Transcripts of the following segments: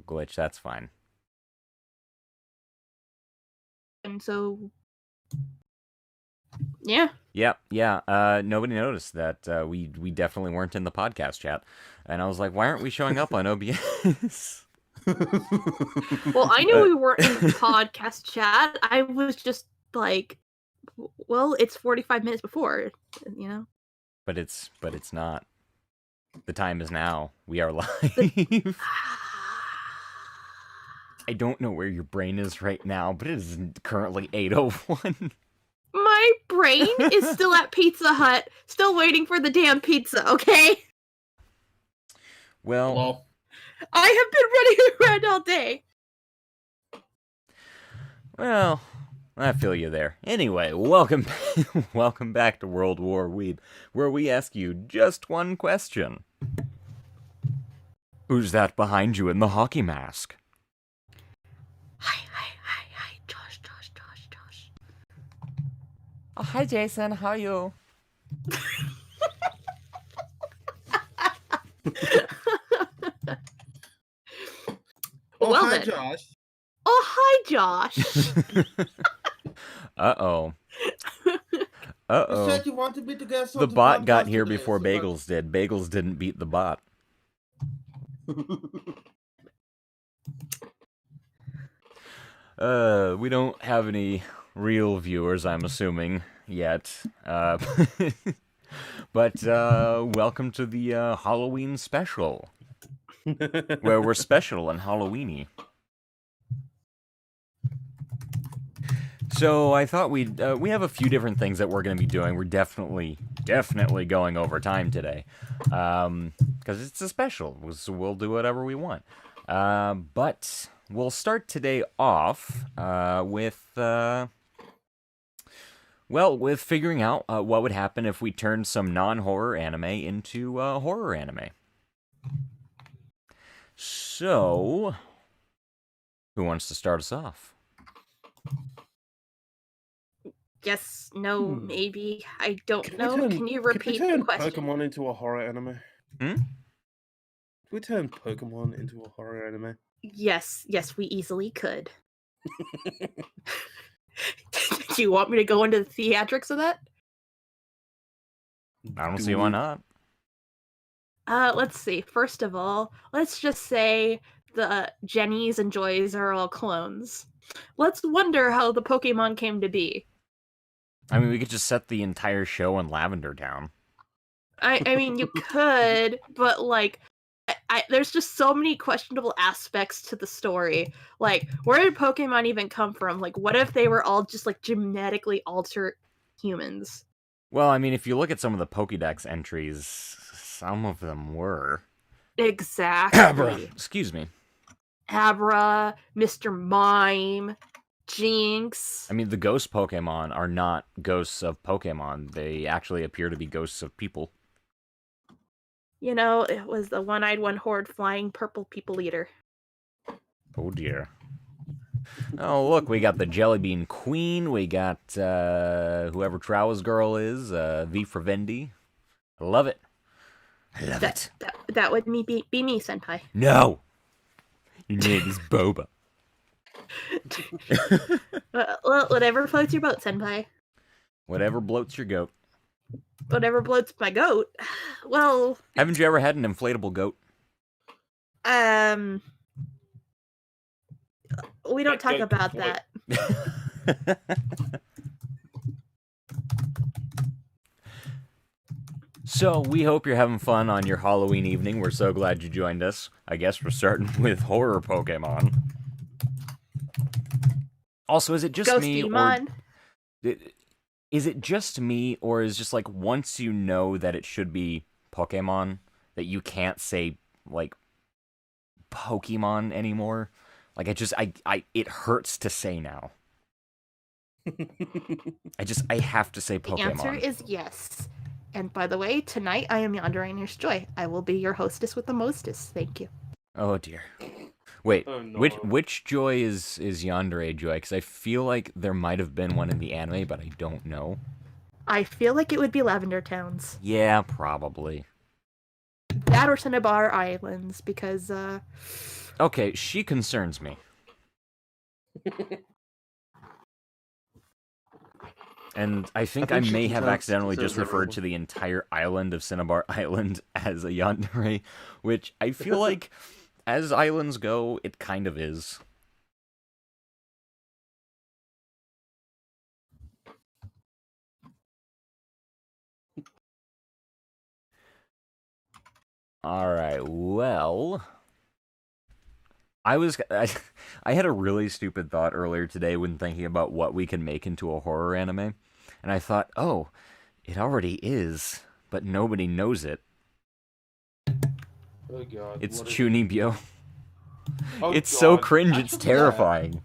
glitch. That's fine. And so, yeah. Yeah. Nobody noticed that we definitely weren't in the podcast chat, and I was like, why aren't we showing up on OBS? Well, I knew we weren't in podcast chat. I was just like, well, it's 45 minutes before, you know. But it's not. The time is now. We are live. I don't know where your brain is right now, but it is currently 8:01. My brain is still at Pizza Hut, still waiting for the damn pizza, okay? Well, I have been running around all day. Well, I feel you there. Anyway, welcome back to World War Weeb, where we ask you just one question. Who's that behind you in the hockey mask? Hi, Josh. Oh, hi, Jason. How are you? Well, hi, then. Josh. Oh, hi, Josh. Uh-oh. You said you wanted me to get The bot got here before Bagels did. Bagels didn't beat the bot. We don't have any real viewers, I'm assuming, yet. But welcome to the Halloween special, where we're special and Halloweeny. So I thought we have a few different things that we're going to be doing. We're definitely going over time today, because it's a special, so we'll do whatever we want. But we'll start today off with figuring out what would happen if we turned some non-horror anime into horror anime. So, who wants to start us off? Yes, no, maybe. I don't know. Can you repeat the question? Pokemon into a horror anime? Can we turn Pokemon into a horror anime? Yes, we easily could. Do you want me to go into the theatrics of that? I don't see why not. Let's see. First of all, let's just say the Jennies and Joys are all clones. Let's wonder how the Pokemon came to be. I mean, we could just set the entire show in Lavender Town. I mean, you could, but, like, there's just so many questionable aspects to the story. Like, where did Pokemon even come from? Like, what if they were all just, like, genetically altered humans? Well, I mean, if you look at some of the Pokédex entries, some of them were. Exactly. Abra. Excuse me. Abra, Mr. Mime, Jinx. I mean, the ghost Pokemon are not ghosts of Pokemon. They actually appear to be ghosts of people. You know, it was the one-eyed, one-horned, flying purple people eater. Oh, dear. Oh, look, we got the Jelly Bean Queen. We got whoever Trowa's girl is, V for Vendi. I love it. I love it. That would be me, Senpai. No! Your name is Boba. Well, whatever floats your boat, Senpai. Whatever bloats your goat. Whatever bloats my goat. Well... Haven't you ever had an inflatable goat? We don't talk about that. So, we hope you're having fun on your Halloween evening. We're so glad you joined us. I guess we're starting with horror Pokemon. Also, is it just me, or... Is it just me, or is just, like, once you know that it should be Pokemon, that you can't say, like, Pokemon anymore? Like, it hurts to say now. I have to say Pokemon. The answer is yes. And by the way, tonight I am Yandere Joy. I will be your hostess with the mostest. Thank you. Oh, dear. Wait, Oh, no. which Joy is Yandere Joy? Because I feel like there might have been one in the anime, but I don't know. I feel like it would be Lavender Towns. Yeah, probably. That or Cinnabar Islands, because, Okay, she concerns me. And I think I may have accidentally just referred to the entire island of Cinnabar Island as a yandere, which I feel like, as islands go, it kind of is. Alright, well... I had a really stupid thought earlier today when thinking about what we can make into a horror anime. And I thought, oh, it already is, but nobody knows it. Oh god. It's Chunibyo. Oh, it's god. so cringe, it's terrifying.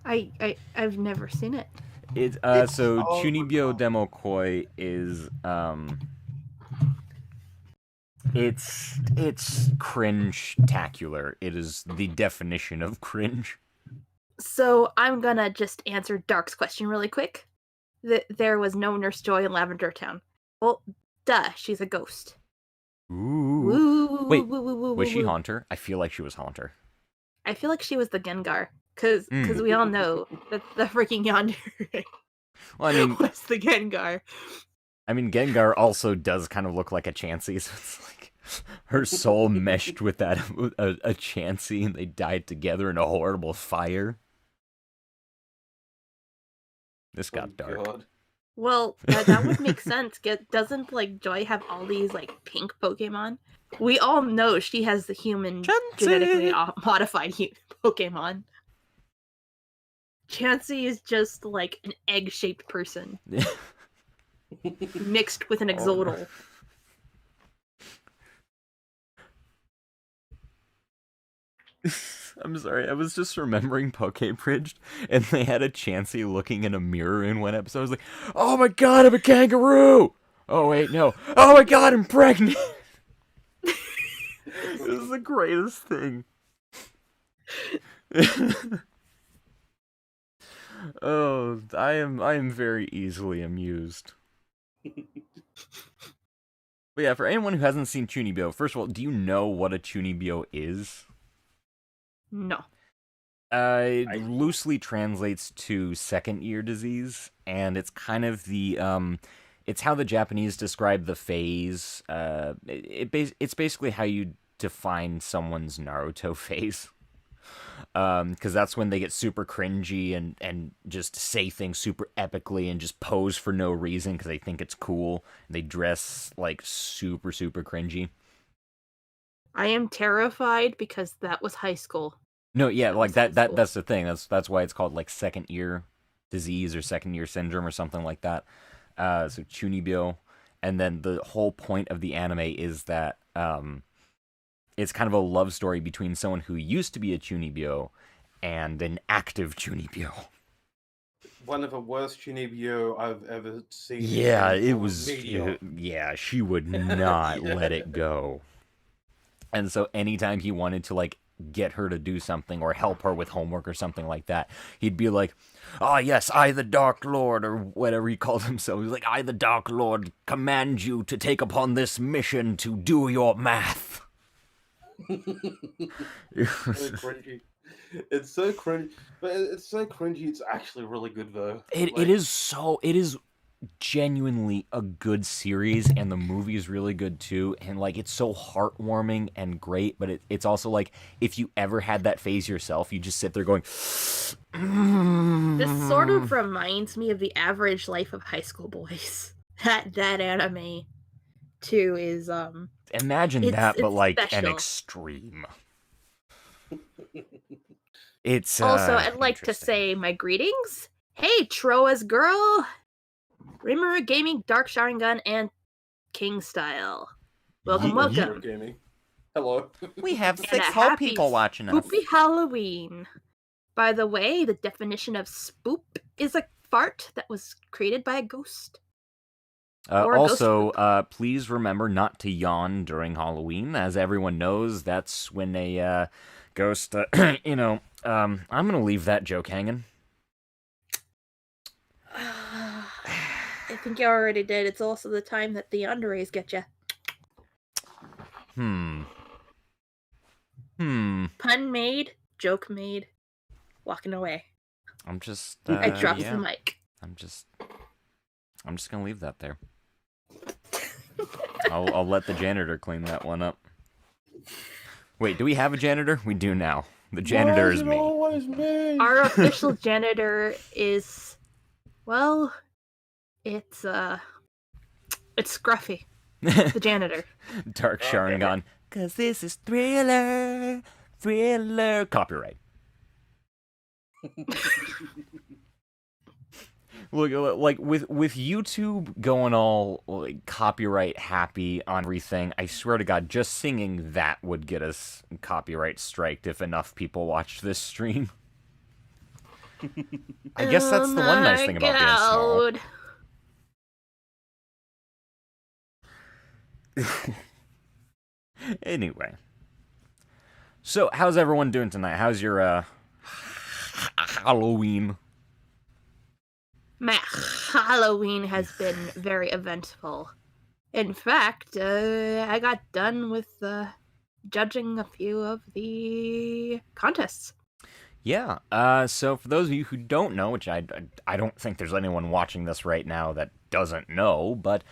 I've never seen it. So Chunibyo Demo Koi is It's cringe-tacular. It is the definition of cringe. So I'm gonna just answer Dark's question really quick. There was no Nurse Joy in Lavender Town. Well, duh, she's a ghost. Ooh. Wait, was she Haunter? I feel like she was Haunter. I feel like she was the Gengar, because we all know that the freaking yandere well, I mean, was the Gengar. I mean, Gengar also does kind of look like a Chansey, so it's like her soul meshed with that a Chansey, and they died together in a horrible fire. This got dark. God. Well, that would make sense. Doesn't like Joy have all these like pink Pokemon? We all know she has the human genetically modified Pokemon. Chansey is just like an egg-shaped person. Mixed with an exodal. I'm sorry, I was just remembering Pokebridged, and they had a Chansey looking in a mirror in one episode. I was like, oh my god, I'm a kangaroo! Oh wait, no. Oh my god, I'm pregnant! This is the greatest thing. Oh, I am very easily amused. But yeah, for anyone who hasn't seen Chunibyo, first of all, do you know what a Chunibyo is? No. It loosely translates to second ear disease, and it's kind of the it's how the Japanese describe the phase. It's basically how you define someone's Naruto phase. Because that's when they get super cringy and just say things super epically and just pose for no reason because they think it's cool. And they dress like super, super cringy. I am terrified because that was high school. No, yeah, like that's the thing. That's why it's called like second ear disease or second ear syndrome or something like that. So Chunibyo. And then the whole point of the anime is that it's kind of a love story between someone who used to be a Chunibyo and an active Chunibyo. One of the worst Chunibyo I've ever seen. Yeah, it was. Yeah, she would not let it go. And so anytime he wanted to like get her to do something or help her with homework or something like that, he'd be like, "Ah, yes, I, the Dark Lord," or whatever he called himself. He's like, "I, the Dark Lord, command you to take upon this mission to do your math." So cringy. It's so cringy, but it's so cringy. It's actually really good though. It is genuinely a good series, and the movie is really good too. And like, it's so heartwarming and great. But it's also like, if you ever had that phase yourself, you just sit there going. This sort of reminds me of the average life of high school boys. That anime too is Imagine that, but like special. an extreme. It's also, I'd like to say my greetings. Hey, Troa's girl, Rimuru Gaming, Dark Sharingan, and King Style. Welcome. Gaming. Hello. We have 6 whole people watching us. Spoopy Halloween. By the way, the definition of spoop is a fart that was created by a ghost. Also, please remember not to yawn during Halloween. As everyone knows, that's when a ghost, I'm going to leave that joke hanging. I think you already did. It's also the time that the yanderes get you. Pun made, joke made, walking away. I'm just. I dropped the mic. I'm just gonna leave that there. I'll let the janitor clean that one up. Wait, do we have a janitor? We do now. The janitor is me. Always me. Our official janitor is, well, it's Scruffy, the janitor. Dark Sharingan. Cause this is Thriller. Copyright. Look, like with YouTube going all like copyright happy on everything, I swear to God, just singing that would get us copyright striked if enough people watched this stream. I guess that's the one nice thing about being small. Anyway, so how's everyone doing tonight? How's your Halloween? My Halloween has been very eventful. In fact, I got done with judging a few of the contests. Yeah, so for those of you who don't know, which I don't think there's anyone watching this right now that doesn't know, but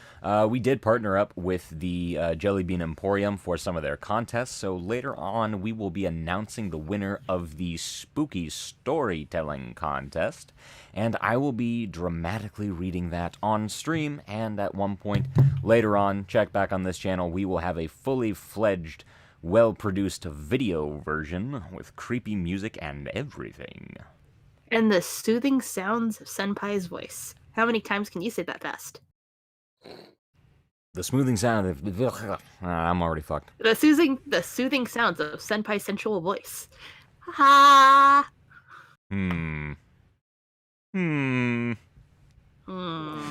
we did partner up with the Jelly Bean Emporium for some of their contests, so later on we will be announcing the winner of the Spooky Storytelling Contest, and I will be dramatically reading that on stream, and at one point later on, check back on this channel, we will have a fully fledged well-produced video version with creepy music and everything. And the soothing sounds of Senpai's voice. How many times can you say that fast? The smoothing sound of... I'm already fucked. The soothing sounds of Senpai's sensual voice. Ha!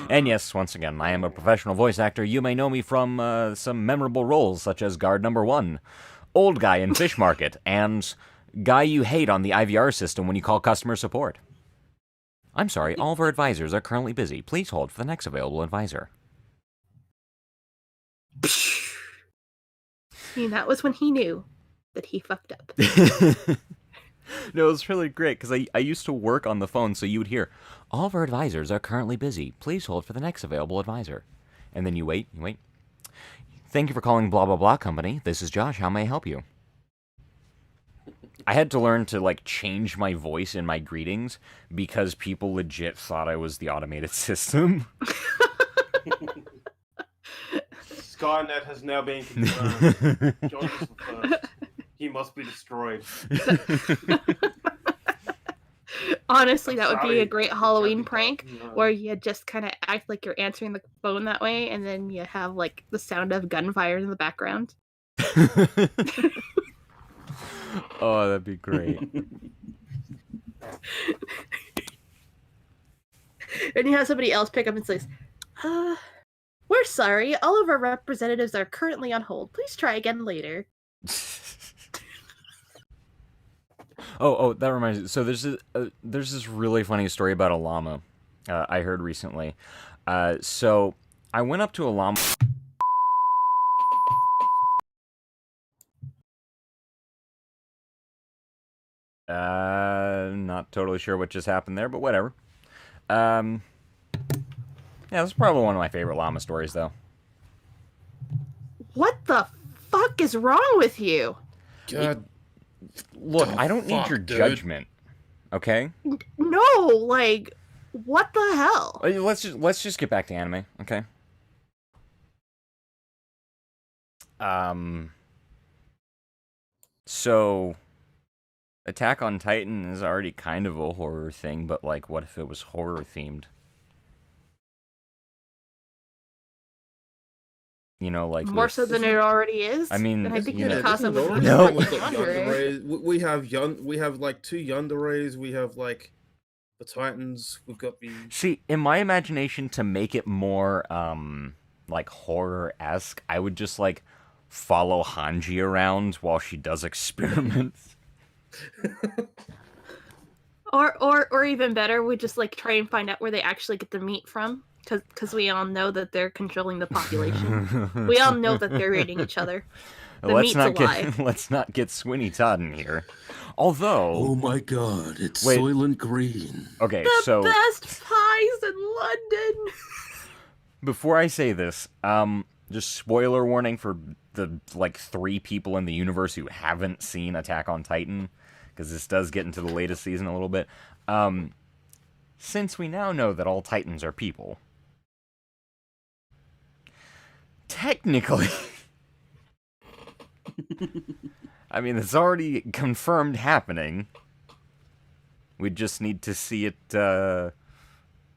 And yes, once again, I am a professional voice actor. You may know me from some memorable roles, such as Guard Number 1, Old Guy in Fish Market, and Guy you hate on the IVR system when you call customer support. I'm sorry, all of our advisors are currently busy. Please hold for the next available advisor. And that was when he knew that he fucked up. No, it was really great, because I used to work on the phone, so you would hear, all of our advisors are currently busy. Please hold for the next available advisor. And then you wait. Thank you for calling blah blah blah company. This is Josh. How may I help you? I had to learn to, like, change my voice in my greetings, because people legit thought I was the automated system. Skynet has now been confirmed. Josh is the first. He must be destroyed. Honestly, that would be a great Halloween prank where you just kind of act like you're answering the phone that way, and then you have like the sound of gunfire in the background. Oh, that'd be great. And you have somebody else pick up and says, we're sorry, all of our representatives are currently on hold. Please try again later. Oh, that reminds me. So there's this really funny story about a llama I heard recently. So I went up to a llama. Not totally sure what just happened there, but whatever. Yeah, that's probably one of my favorite llama stories, though. What the fuck is wrong with you? God. Look, I don't need your judgment, okay? No, like, what the hell? Let's just get back to anime, okay? So Attack on Titan is already kind of a horror thing, but like, what if it was horror themed? You know, like more so than it already is. I mean, I think you know, no. We have like 2 yanderes. We have like the Titans. We've got the. See, in my imagination, to make it more like horror-esque, I would just like follow Hanji around while she does experiments. or even better, we just like try and find out where they actually get the meat from. Because we all know that they're controlling the population. We all know that they're eating each other. let's not get Sweeney Todd in here. Although, oh my God, it's Soylent Green. Okay, the best pies in London. Before I say this, just spoiler warning for the 3 people in the universe who haven't seen Attack on Titan, because this does get into the latest season a little bit. Since we now know that all Titans are people, technically, I mean, it's already confirmed happening. We just need to see it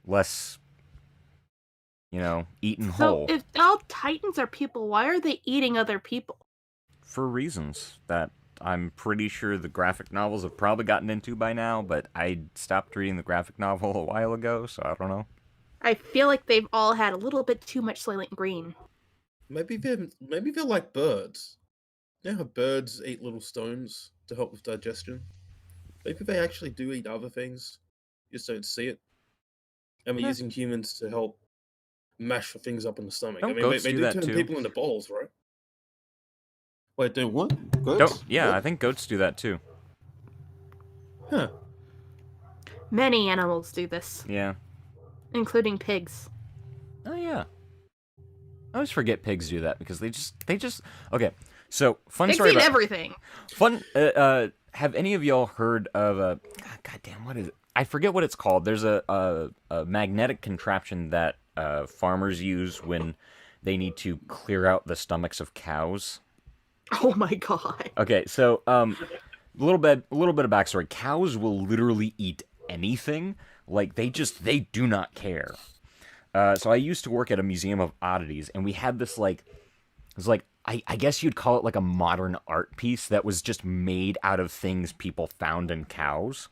less, eaten whole. So if all Titans are people, why are they eating other people? For reasons that I'm pretty sure the graphic novels have probably gotten into by now, but I stopped reading the graphic novel a while ago, so I don't know. I feel like they've all had a little bit too much Soylent Green. Maybe they're like birds. You know how birds eat little stones to help with digestion? Maybe they actually do eat other things. You just don't see it. And we're using humans to help mash things up in the stomach. Don't goats they do do that turn too? people into balls, right? Wait, do what? Goats? Yeah, What? I think goats do that too. Huh. Many animals do this, Yeah. including pigs. Oh yeah. I always forget pigs do that because they just okay. So fun Pigs story eat about everything. fun. Have any of y'all heard of a? Goddamn, what is it? I forget what it's called. There's a magnetic contraption that farmers use when they need to clear out the stomachs of cows. Oh my god. Okay, so a little bit of backstory. Cows will literally eat anything. Like they do not care. So I used to work at a museum of oddities, and we had this I guess you'd call it like a modern art piece that was just made out of things people found in cows.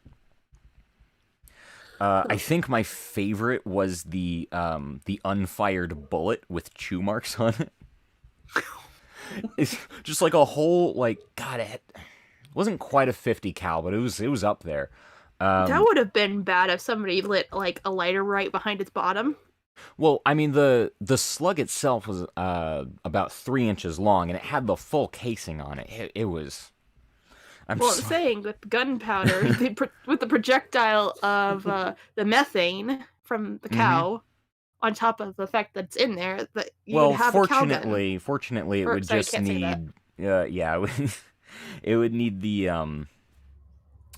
I think my favorite was the unfired bullet with chew marks on it. It's just like a whole God, it wasn't quite a 50 cal, but it was up there. That would have been bad if somebody lit a lighter right behind its bottom. Well, I mean the slug itself was about 3 inches long, and it had the full casing on it. It was. I'm saying with gunpowder, with the projectile of the methane from the cow, on top of the fact that it's in there, that you would have fortunately, it would sorry, just need. It would need the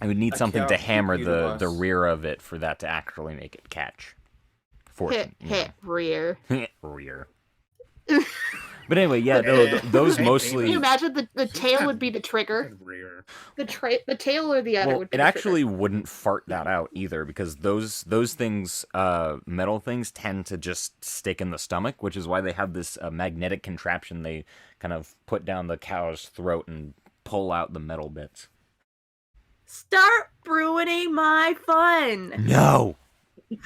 It would need something to hammer the rear of it for that to actually make it catch. Hit rear. Rear. But anyway, yeah, those mostly. Can you imagine the tail would be the trigger? The tail or the other would be it actually wouldn't fart that out either, because those things, metal things, tend to just stick in the stomach, which is why they have this magnetic contraption they kind of put down the cow's throat and pull out the metal bits. Start ruining my fun! No! You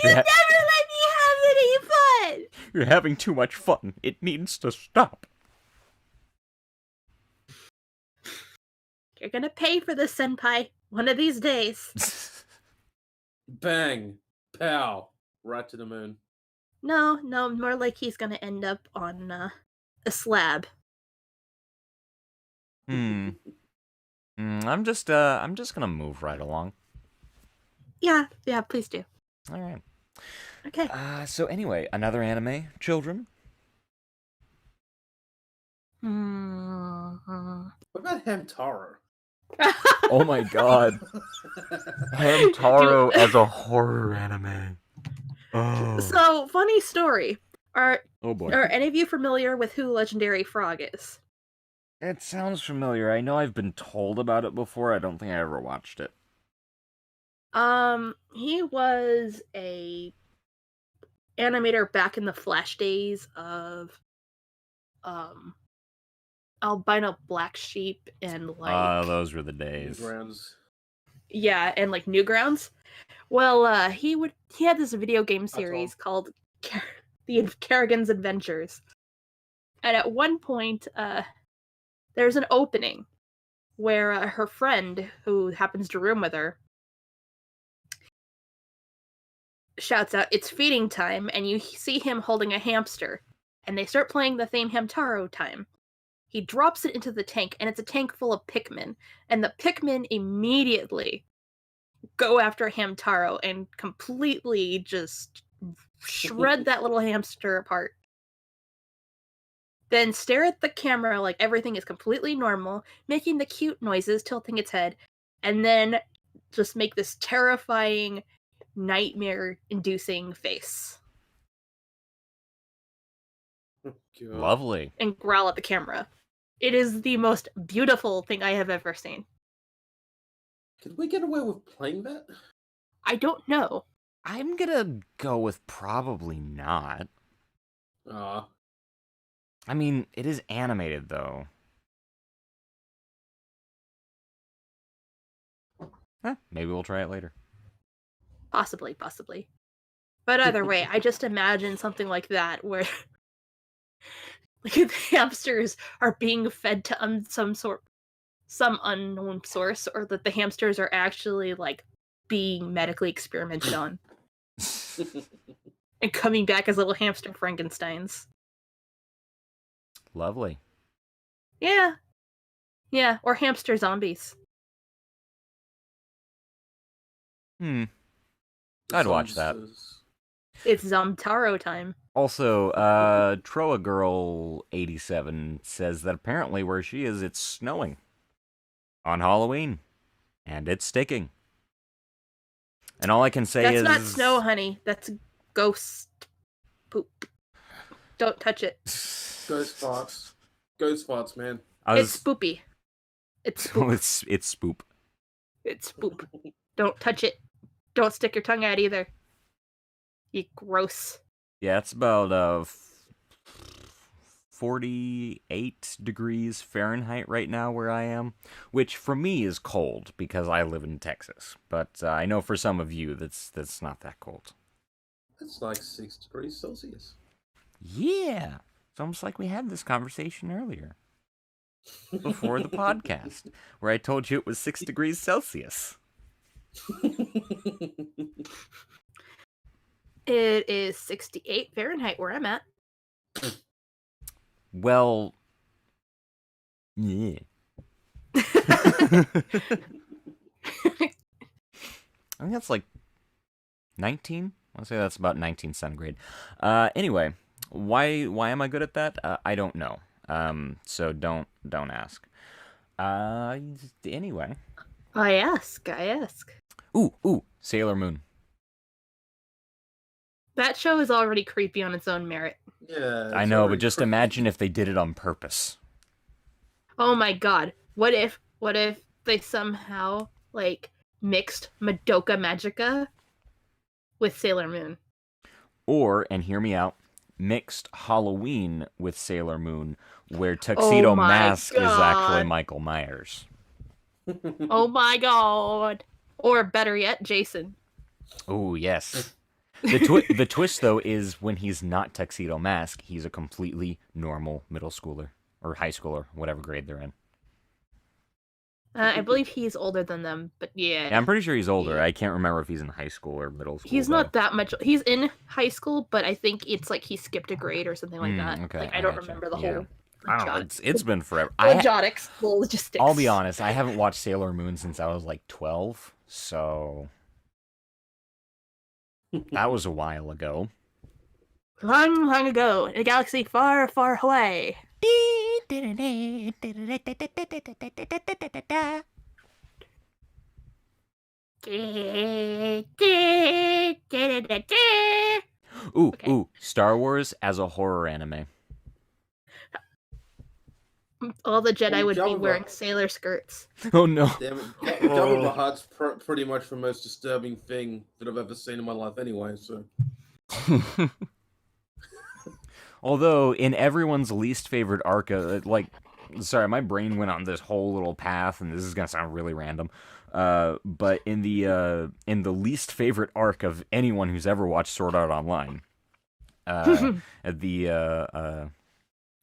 never let me have any fun! You're having too much fun. It needs to stop. You're gonna pay for this, Senpai, one of these days. Bang. Pow. Right to the moon. No, more like he's gonna end up on a slab. I'm just gonna move right along. Yeah, please do. All right. Okay. So anyway, another anime, children. Mm-hmm. What about Hamtaro? Oh my god. Hamtaro as a horror anime. Oh. So, funny story. Oh boy. Are any of you familiar with who Legendary Frog is? It sounds familiar. I know I've been told about it before. I don't think I ever watched it. He was a animator back in the Flash days of Albino Black Sheep and those were the days. Newgrounds. Yeah, and Newgrounds. Well, he had this video game series called The Kerrigan's Adventures. And at one point, there's an opening where her friend, who happens to room with her, shouts out, "It's feeding time," and you see him holding a hamster. and they start playing the theme Hamtaro time. He drops it into the tank, and it's a tank full of Pikmin, and the Pikmin immediately go after Hamtaro and completely just shred that little hamster apart. Then stare at the camera like everything is completely normal, making the cute noises, tilting its head, and then just make this terrifying, nightmare-inducing face. Lovely. And growl at the camera. It is the most beautiful thing I have ever seen. Could we get away with playing that? I don't know. I'm gonna go with probably not. I mean, it is animated, though. Maybe we'll try it later. Possibly. But either way, I just imagine something like that where like the hamsters are being fed to some unknown source, or that the hamsters are actually like being medically experimented on and coming back as little hamster Frankensteins. Lovely. Yeah, or hamster zombies. I'd watch that. It's Zamtaro time. Also, Troa Girl 87 says that apparently where she is, it's snowing on Halloween, and it's sticking. And all I can say is... That's not snow, honey. That's ghost poop. Don't touch it. Ghost farts. Ghost farts, man. It's spoopy. It's spoop. It's spoop. It's spoop. Don't touch it. Don't stick your tongue out either. You gross. Yeah, it's about 48 degrees Fahrenheit right now where I am, which for me is cold because I live in Texas. But I know for some of you that's not that cold. That's like 6 degrees Celsius. Yeah. It's almost like we had this conversation earlier. Before the podcast, where I told you it was 6 degrees Celsius. It is 68 Fahrenheit where I'm at. Well, yeah. I think that's like 19. I'll say that's about 19 centigrade. Anyway, why am I good at that? I don't know. So don't ask. Anyway. I ask. Ooh, Sailor Moon. That show is already creepy on its own merit. Yeah. I know, but just imagine if they did it on purpose. Oh my god. What if they somehow like mixed Madoka Magica with Sailor Moon? Or, and hear me out, mixed Halloween with Sailor Moon, where Tuxedo Mask is actually Michael Myers. Oh my god. Or better yet, Jason. Oh, yes. The twist, though, is when he's not Tuxedo Mask, he's a completely normal middle schooler, or high schooler, whatever grade they're in. I believe he's older than them, but yeah. I'm pretty sure he's older. I can't remember if he's in high school or middle school. He's not that much. He's in high school, but I think it's like he skipped a grade or something like that. Okay, like I don't remember the whole. I don't know. It's been forever. Logistics. I'll be honest. I haven't watched Sailor Moon since I was like 12, so that was a while ago. Long, long ago, in a galaxy far, far away. Ooh, Star Wars as a horror anime. All the Jedi would be wearing sailor skirts. Oh no. Damn it. Jabba the Hutt's pretty much the most disturbing thing that I've ever seen in my life anyway, so. Although, in everyone's least favorite arc, sorry, my brain went on this whole little path, and this is gonna sound really random. But in the least favorite arc of anyone who's ever watched Sword Art Online, the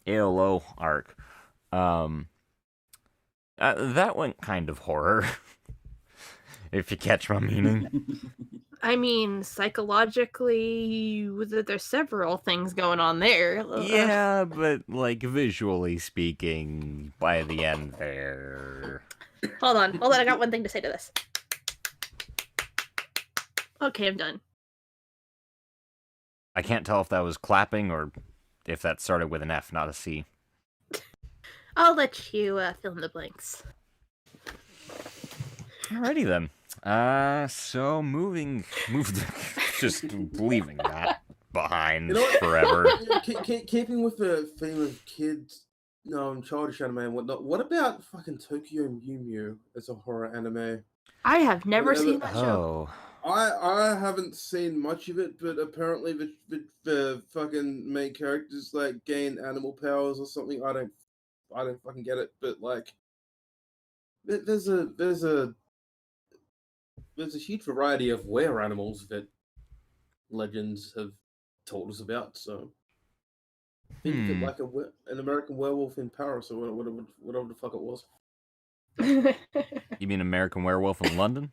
ALO arc, that went kind of horror, if you catch my meaning. I mean, psychologically, there's several things going on there. Yeah, but like visually speaking, by the end there. Hold on, I got one thing to say to this. Okay, I'm done. I can't tell if that was clapping or if that started with an F, not a C. I'll let you fill in the blanks. Alrighty then. So moving, just leaving that behind forever. Keeping with the theme of kids, childish anime and whatnot. What about fucking Tokyo Mew Mew as a horror anime? I have never seen that show. I haven't seen much of it, but apparently the fucking main characters like gain animal powers or something. I don't fucking get it, but like there's a huge variety of were animals that legends have told us about. So think of it like an American Werewolf in Paris or whatever the fuck it was. You mean American Werewolf in London?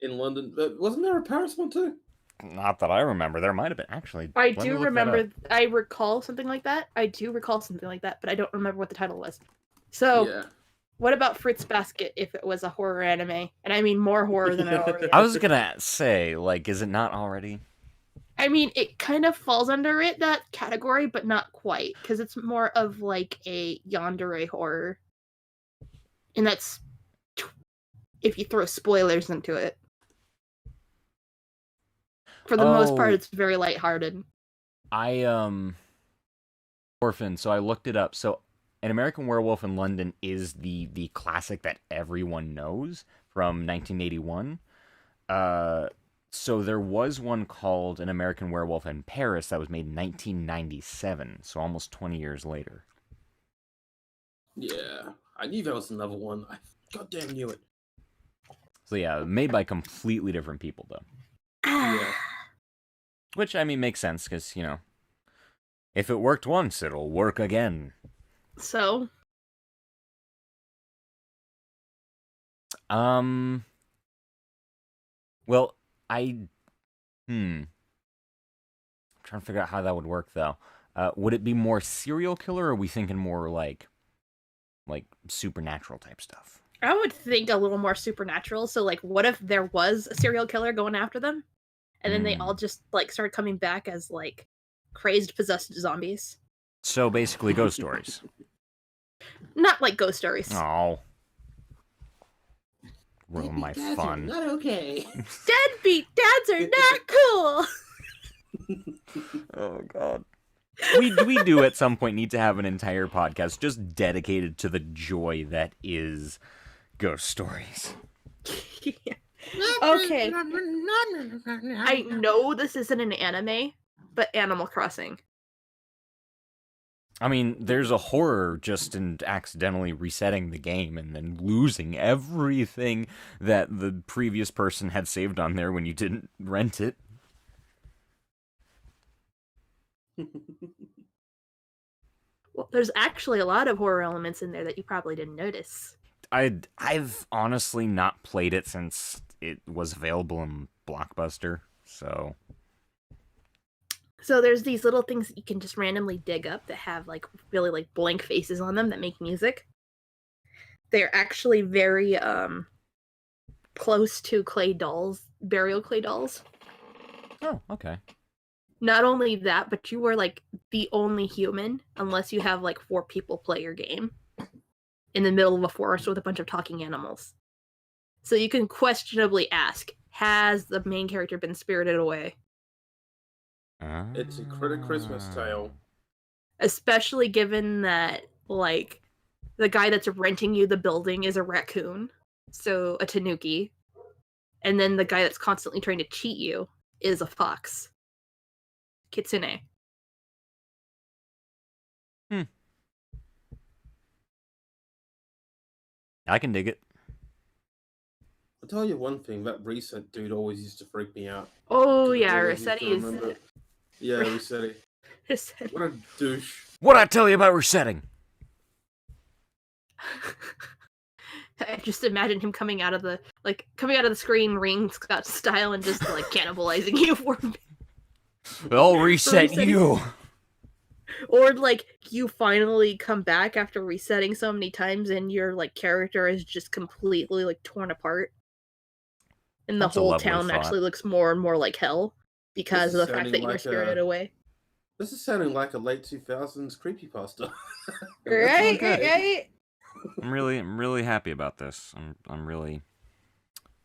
In London, wasn't there a Paris one too? Not that I remember. There might have been actually. I do remember. I recall something like that. But I don't remember what the title was. So, yeah. What about Fruits Basket if it was a horror anime? And I mean more horror than it already is. I was gonna say, like, is it not already? I mean, it kind of falls under that category, but not quite, because it's more of like a yandere horror. And that's if you throw spoilers into it. For the most part, it's very lighthearted. Orphan, so I looked it up. So An American Werewolf in London is the classic that everyone knows from 1981. So there was one called An American Werewolf in Paris that was made in 1997, so almost 20 years later. Yeah, I knew there was another one. I goddamn knew it. So yeah, made by completely different people, though. Yeah. Which, I mean, makes sense, because, you know, if it worked once, it'll work again. So? Well, I'm trying to figure out how that would work, though. Would it be more serial killer, or are we thinking more like supernatural type stuff? I would think a little more supernatural. So, like, what if there was a serial killer going after them? And then they all just, like, started coming back as, like, crazed, possessed zombies. So, basically, ghost stories. Not like ghost stories. Oh. Ruin my fun. Not okay. Deadbeat dads are not cool! Oh, God. We do at some point need to have an entire podcast just dedicated to the joy that is ghost stories. Yeah. Okay. I know this isn't an anime, but Animal Crossing. I mean, there's a horror just in accidentally resetting the game and then losing everything that the previous person had saved on there when you didn't rent it. Well, there's actually a lot of horror elements in there that you probably didn't notice. I've honestly not played it since it was available in Blockbuster, so... So there's these little things that you can just randomly dig up that have, like, really, like, blank faces on them that make music. They're actually very, close to clay dolls, burial clay dolls. Oh, okay. Not only that, but you are, like, the only human, unless you have, like, 4 people play your game, in the middle of a forest with a bunch of talking animals. So you can questionably ask, has the main character been spirited away? It's a Christmas tale. Especially given that, like, the guy that's renting you the building is a raccoon, so a tanuki, and then the guy that's constantly trying to cheat you is a fox. Kitsune. I can dig it. I'll tell you one thing, that Reset dude always used to freak me out. Oh yeah, Rossetti is... Yeah, Rossetti. What a douche. What'd I tell you about resetting? I just imagine him coming out of the screen, ring Scott style, and just like cannibalizing you for. I'll reset you. Or like you finally come back after resetting so many times, and your like character is just completely like torn apart, and the whole town actually looks more and more like hell because of the fact that you were spirited away. This is sounding like a late 2000s creepypasta. Right. I'm really happy about this. I'm really.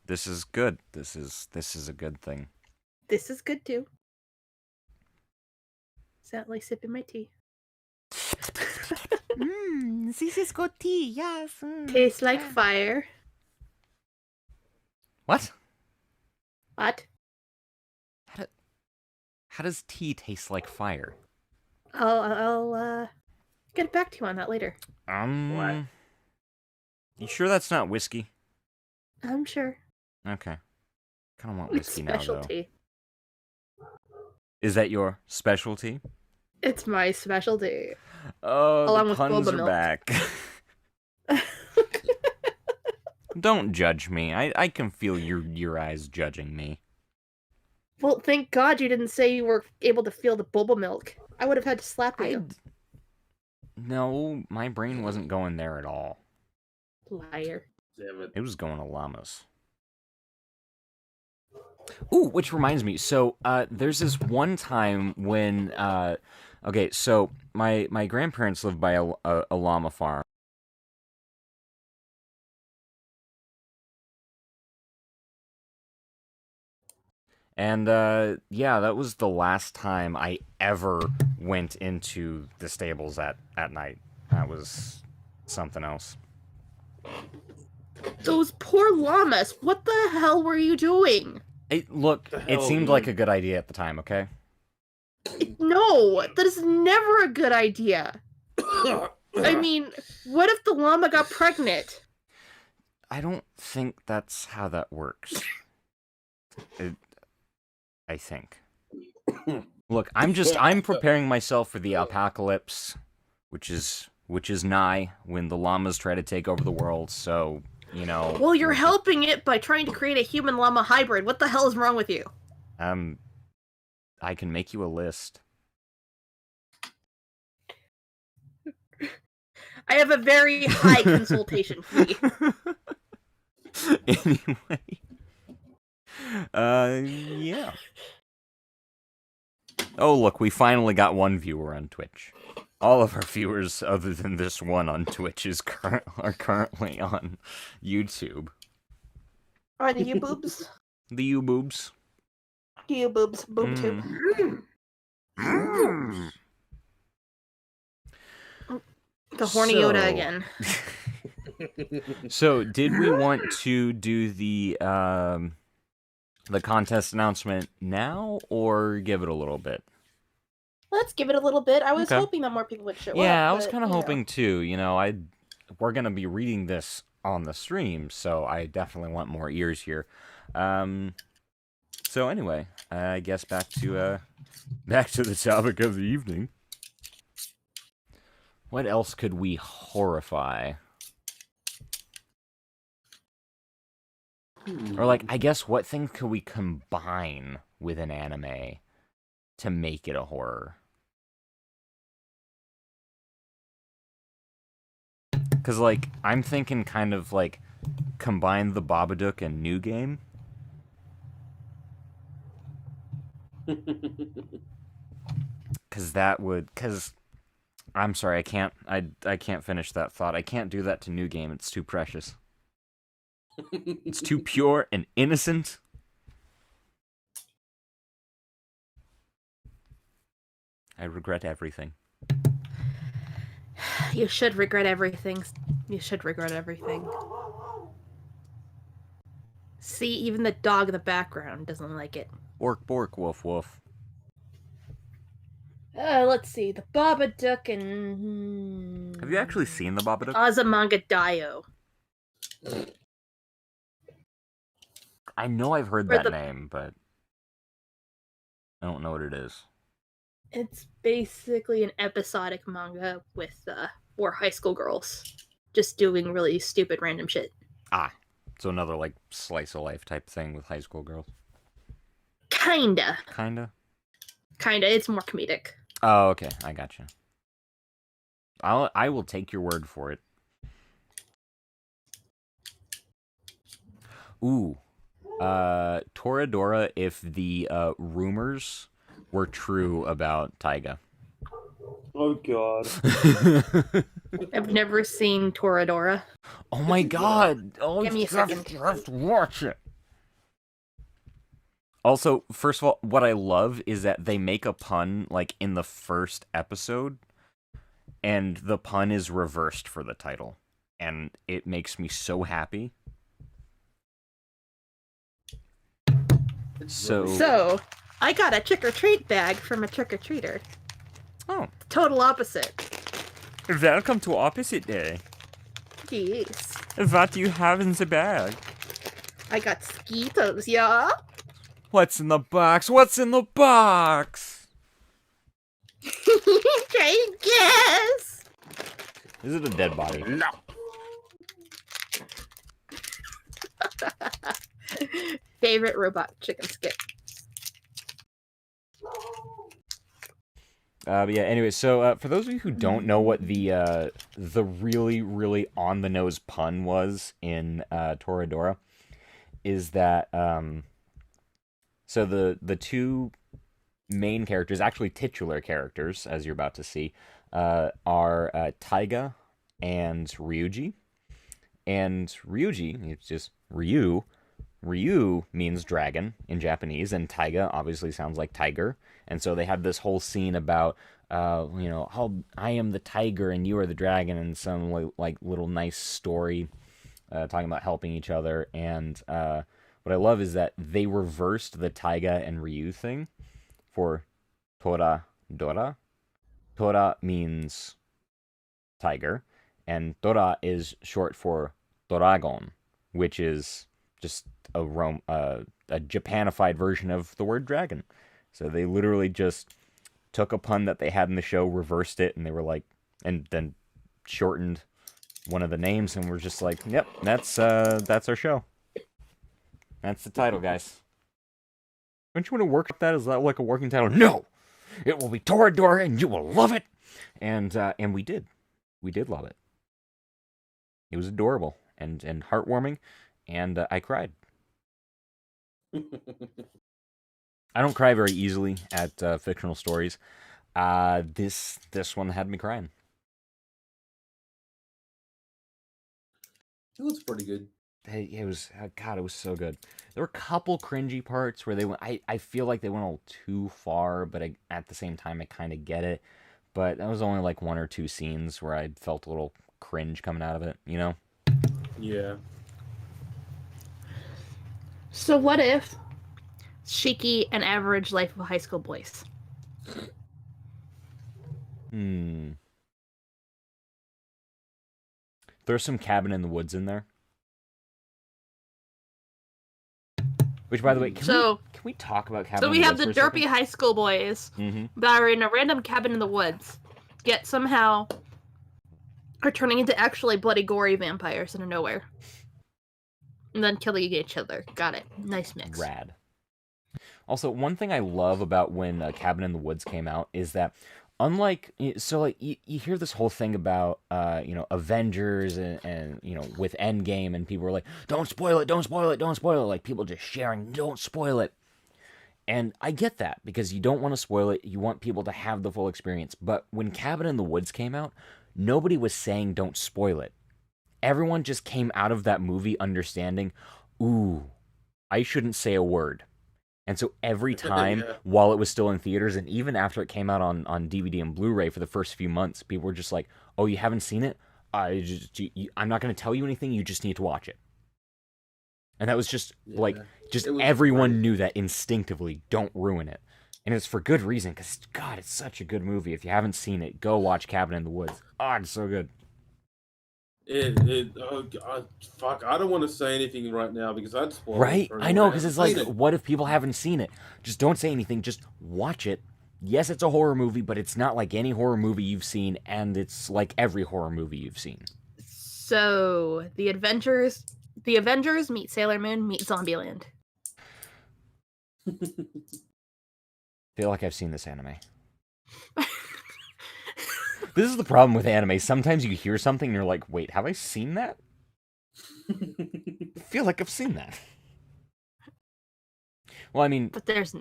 This is good. This is a good thing. This is good too. Sound like sipping my tea. This is good tea. Yes. Tastes like fire. What? What? How does tea taste like fire? I'll get back to you on that later. What? You sure that's not whiskey? I'm sure. Okay. Kind of want whiskey now, though. Specialty. Is that your specialty? It's my specialty. Oh, along the with puns boba are milk. back. Don't judge me. I can feel your eyes judging me. Well, thank God you didn't say you were able to feel the boba milk. I would have had to slap you. No, my brain wasn't going there at all. Liar. Damn it. It was going to llamas. Ooh, which reminds me. So, there's this one time when, okay, so my grandparents lived by a llama farm. And, yeah, that was the last time I ever went into the stables at night. That was something else. Those poor llamas. What the hell were you doing? Look, it seemed like a good idea at the time, okay? No, that is never a good idea. I mean, what if the llama got pregnant? I don't think that's how that works. I think. Look, I'm preparing myself for the apocalypse, which is nigh when the llamas try to take over the world, so, you know. Well, you're helping it by trying to create a human llama hybrid. What the hell is wrong with you? I can make you a list. I have a very high consultation fee. Anyway. Yeah. Oh, look, we finally got one viewer on Twitch. All of our viewers, other than this one on Twitch, are currently on YouTube. Are the you-boobs? The you-boobs. You-boobs, boob-tube. The horny Yoda again. So, did we want to do the contest announcement now, or give it a little bit? Let's give it a little bit. I was hoping that more people would show up. Yeah, I was kind of hoping too. You know, we're gonna be reading this on the stream, so I definitely want more ears here. So anyway, I guess back to the topic of the evening. What else could we horrify? Or, like, I guess what things could we combine with an anime to make it a horror? Because, like, I'm thinking kind of, like, combine the Babadook and New Game. Because I'm sorry, I can't finish that thought. I can't do that to New Game. It's too precious. It's too pure and innocent. I regret everything. You should regret everything. You should regret everything. See, even the dog in the background doesn't like it. Bork, bork, woof, woof. Let's see. The Babadook and... Have you actually seen the Babadook? Azumanga I know I've heard that name, but I don't know what it is. It's basically an episodic manga with 4 high school girls just doing really stupid random shit. Ah, so another, like, slice of life type thing with high school girls. Kinda. Kinda? Kinda. It's more comedic. Oh, okay. I gotcha. I will take your word for it. Ooh. Toradora if the rumors were true about Taiga. Oh god. I've never seen Toradora. Oh my god! Oh, Give me a second. You have to watch it. Also, first of all, what I love is that they make a pun, like, in the first episode, and the pun is reversed for the title. And it makes me so happy. So, I got a trick-or-treat bag from a trick-or-treater. Oh. Total opposite. Welcome to Opposite Day. Yes. What do you have in the bag? I got Skittles, yeah? What's in the box? What's in the box? Try and guess! Is it a dead body? No. Favorite robot chicken skip. But yeah, anyway, so for those of you who don't know what the really, really on-the-nose pun was in Toradora, is that, so the two main characters, actually titular characters, as you're about to see, are Taiga and Ryuji. And Ryuji, it's just Ryu. Ryu means dragon in Japanese, and Taiga obviously sounds like tiger. And so they have this whole scene about, how I am the tiger and you are the dragon, and some like little nice story talking about helping each other. And what I love is that they reversed the Taiga and Ryu thing for Toradora. Tora means tiger, and Tora is short for Doragon, which is just a Japanified version of the word dragon. So they literally just took a pun that they had in the show, reversed it, and they were like, and then shortened one of the names, and we're just like, yep, that's our show. That's the title, guys. Don't you want to work with that? Is that like a working title? No! It will be Toradora, and you will love it! And we did. We did love it. It was adorable and heartwarming, and I cried. I don't cry very easily at fictional stories. This one had me crying. It was pretty good. It was, God, it was so good. There were a couple cringy parts where they went, I feel like they went a little too far, but at the same time, I kind of get it. But that was only like one or two scenes where I felt a little cringe coming out of it, you know? Yeah. So what if Shiki and Average Life of High School Boys? There's some Cabin in the Woods in there. Which, by the way, can we talk about Cabin in the Woods? So we have the derpy high school boys that are in a random cabin in the woods, yet somehow are turning into actually bloody, gory vampires out of nowhere. And then killing each other. Got it. Nice mix. Rad. Also, one thing I love about when Cabin in the Woods came out is that, unlike, so like you hear this whole thing about Avengers and with Endgame, and people were like, don't spoil it, don't spoil it, don't spoil it, like people just sharing, don't spoil it. And I get that, because you don't want to spoil it, you want people to have the full experience. But when Cabin in the Woods came out, nobody was saying don't spoil it. Everyone just came out of that movie understanding, ooh, I shouldn't say a word. And so every time while it was still in theaters, and even after it came out on DVD and Blu-ray for the first few months, people were just like, oh, you haven't seen it? I'm not going to tell you anything, you just need to watch it. And that was just, everyone knew that instinctively, don't ruin it. And it's for good reason, because, God, it's such a good movie. If you haven't seen it, go watch Cabin in the Woods. Oh, it's so good. Oh God, fuck! I don't want to say anything right now because I'd spoil it. Right? I know, because it's like, what if people haven't seen it? Just don't say anything. Just watch it. Yes, it's a horror movie, but it's not like any horror movie you've seen, and it's like every horror movie you've seen. So, the adventures The Avengers meet Sailor Moon meet Zombieland. Feel like I've seen this anime. This is the problem with anime. Sometimes you hear something and you're like, wait, have I seen that? I feel like I've seen that. Well, I mean... But there's...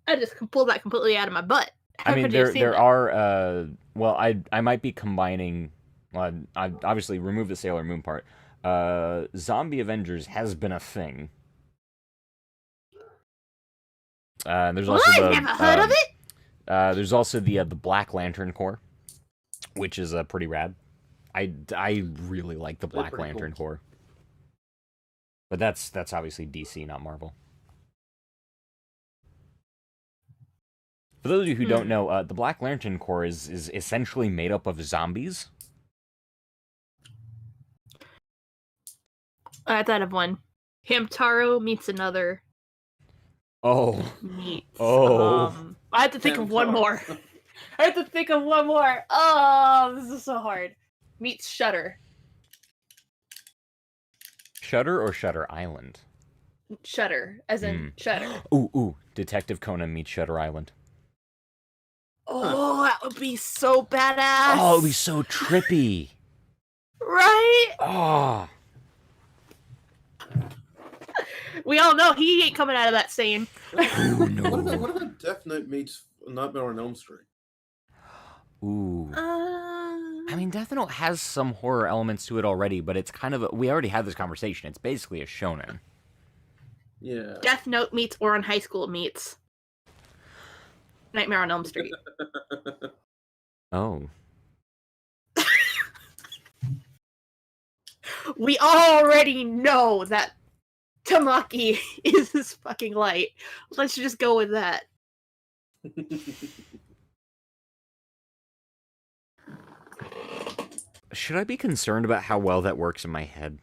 I just pulled that completely out of my butt. I mean, there are... well, I might be combining... Well, I obviously remove the Sailor Moon part. Zombie Avengers has been a thing. There's also I never heard of it! There's also the Black Lantern Corps, which is pretty rad. I really like the Black Lantern Corps. But that's obviously DC, not Marvel. For those of you who don't know, the Black Lantern Corps is essentially made up of zombies. I thought of one. Hamtaro meets another. Oh. Meets. Oh. I have to think of one more. I have to think of one more. Oh, this is so hard. Meets Shutter. Shutter or Shutter Island? Shutter, as in Shutter. Ooh. Detective Conan meets Shutter Island. Oh, that would be so badass. Oh, it would be so trippy. Right? Oh. We all know he ain't coming out of that scene. Ooh, no. What about Death Note meets Nightmare on Elm Street? Ooh. I mean, Death Note has some horror elements to it already, but it's kind of we already had this conversation. It's basically a shonen. Yeah. Death Note meets Ouran High School meets Nightmare on Elm Street. Oh. We already know that Tamaki is his fucking light. Let's just go with that. Should I be concerned about how well that works in my head?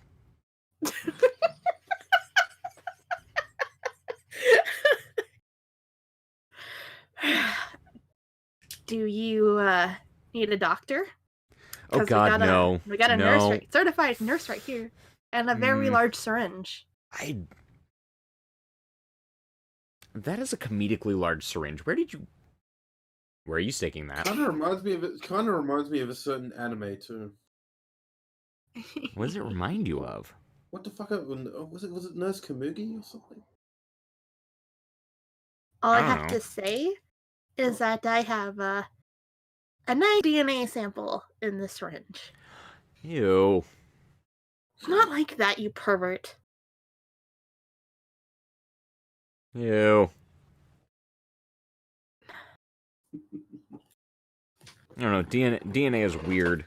Do you need a doctor? Oh God, no. We got a nurse, certified nurse right here, and a very large syringe. That is a comedically large syringe. Where are you sticking that? Kind of reminds me of a certain anime too. What does it remind you of? What the fuck? Was it Nurse Kamugi or something? All I have to say is that I have a nice DNA sample in the syringe. Ew. Not like that, you pervert. Ew. I don't know. DNA is weird.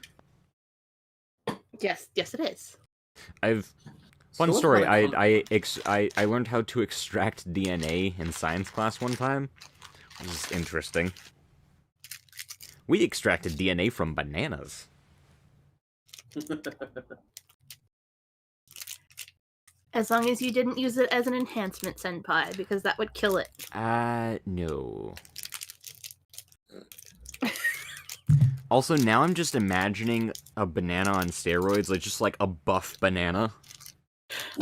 Yes, it is. Fun story. I learned how to extract DNA in science class one time. This is interesting. We extracted DNA from bananas. As long as you didn't use it as an enhancement, Senpai, because that would kill it. No. Also, now I'm just imagining a banana on steroids, like just like a buff banana.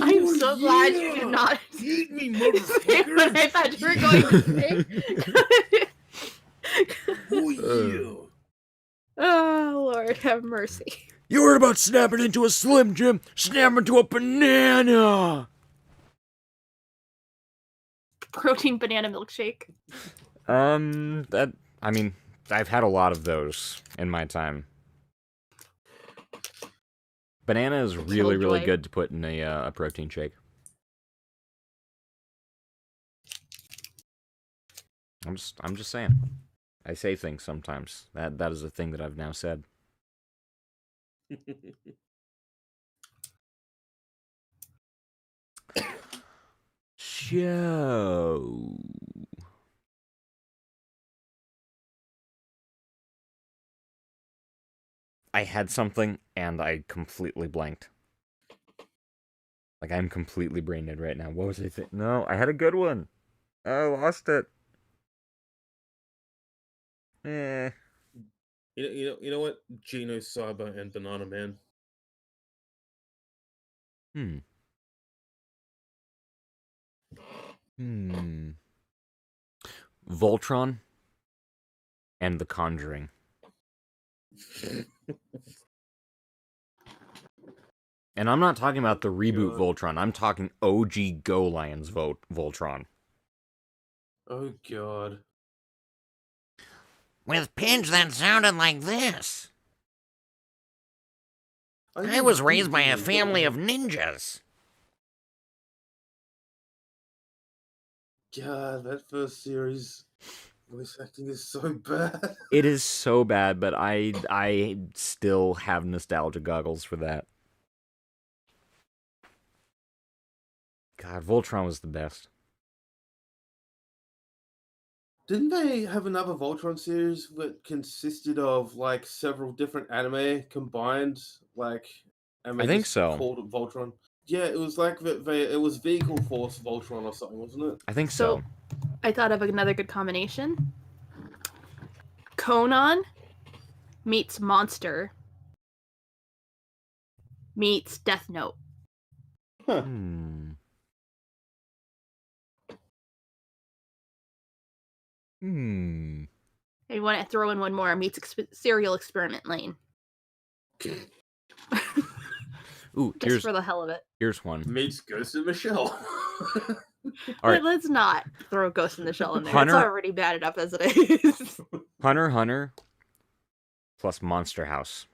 I'm so glad you did not Eat me, motherfucker! I thought you were going to say. Oh, yeah. Oh, Lord, have mercy. You heard about snapping into a Slim Jim? Snap into a banana! Protein banana milkshake. I mean, I've had a lot of those in my time. Banana is really, really good to put in a protein shake. I'm just saying. I say things sometimes. That is a thing that I've now said. Show. I had something and I completely blanked. Like I'm completely brain dead right now. What was I thinking? No, I had a good one. I lost it. Eh. You know what? Geno Saba and Banana Man. Voltron and The Conjuring. And I'm not talking about the reboot Voltron. I'm talking OG Go Lions Voltron. Oh, God. With pitch that sounded like this. I was raised by a family of ninjas. God, that first series voice acting is so bad. It is so bad, but I still have nostalgia goggles for that. God, Voltron was the best. Didn't they have another Voltron series that consisted of like several different anime combined? Like, and I think so. Called it Voltron. Yeah, it was like it was Vehicle Force Voltron or something, wasn't it? I think so. I thought of another good combination. Conan meets Monster meets Death Note. Huh. I want to throw in one more. Meets Serial Experiment Lane. Ooh, just for the hell of it. Here's one. Meets Ghost in the Shell. All right. Let's not throw Ghost in the Shell in there. It's already bad enough as it is. Hunter x Hunter plus Monster House.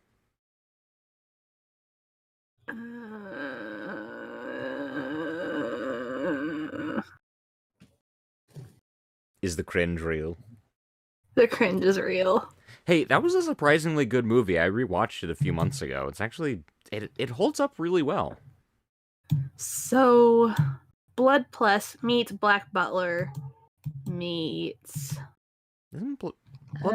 Is the cringe real? The cringe is real. Hey, that was a surprisingly good movie. I rewatched it a few months ago. It's actually it holds up really well. So, Blood Plus meets Black Butler meets. Isn't Blood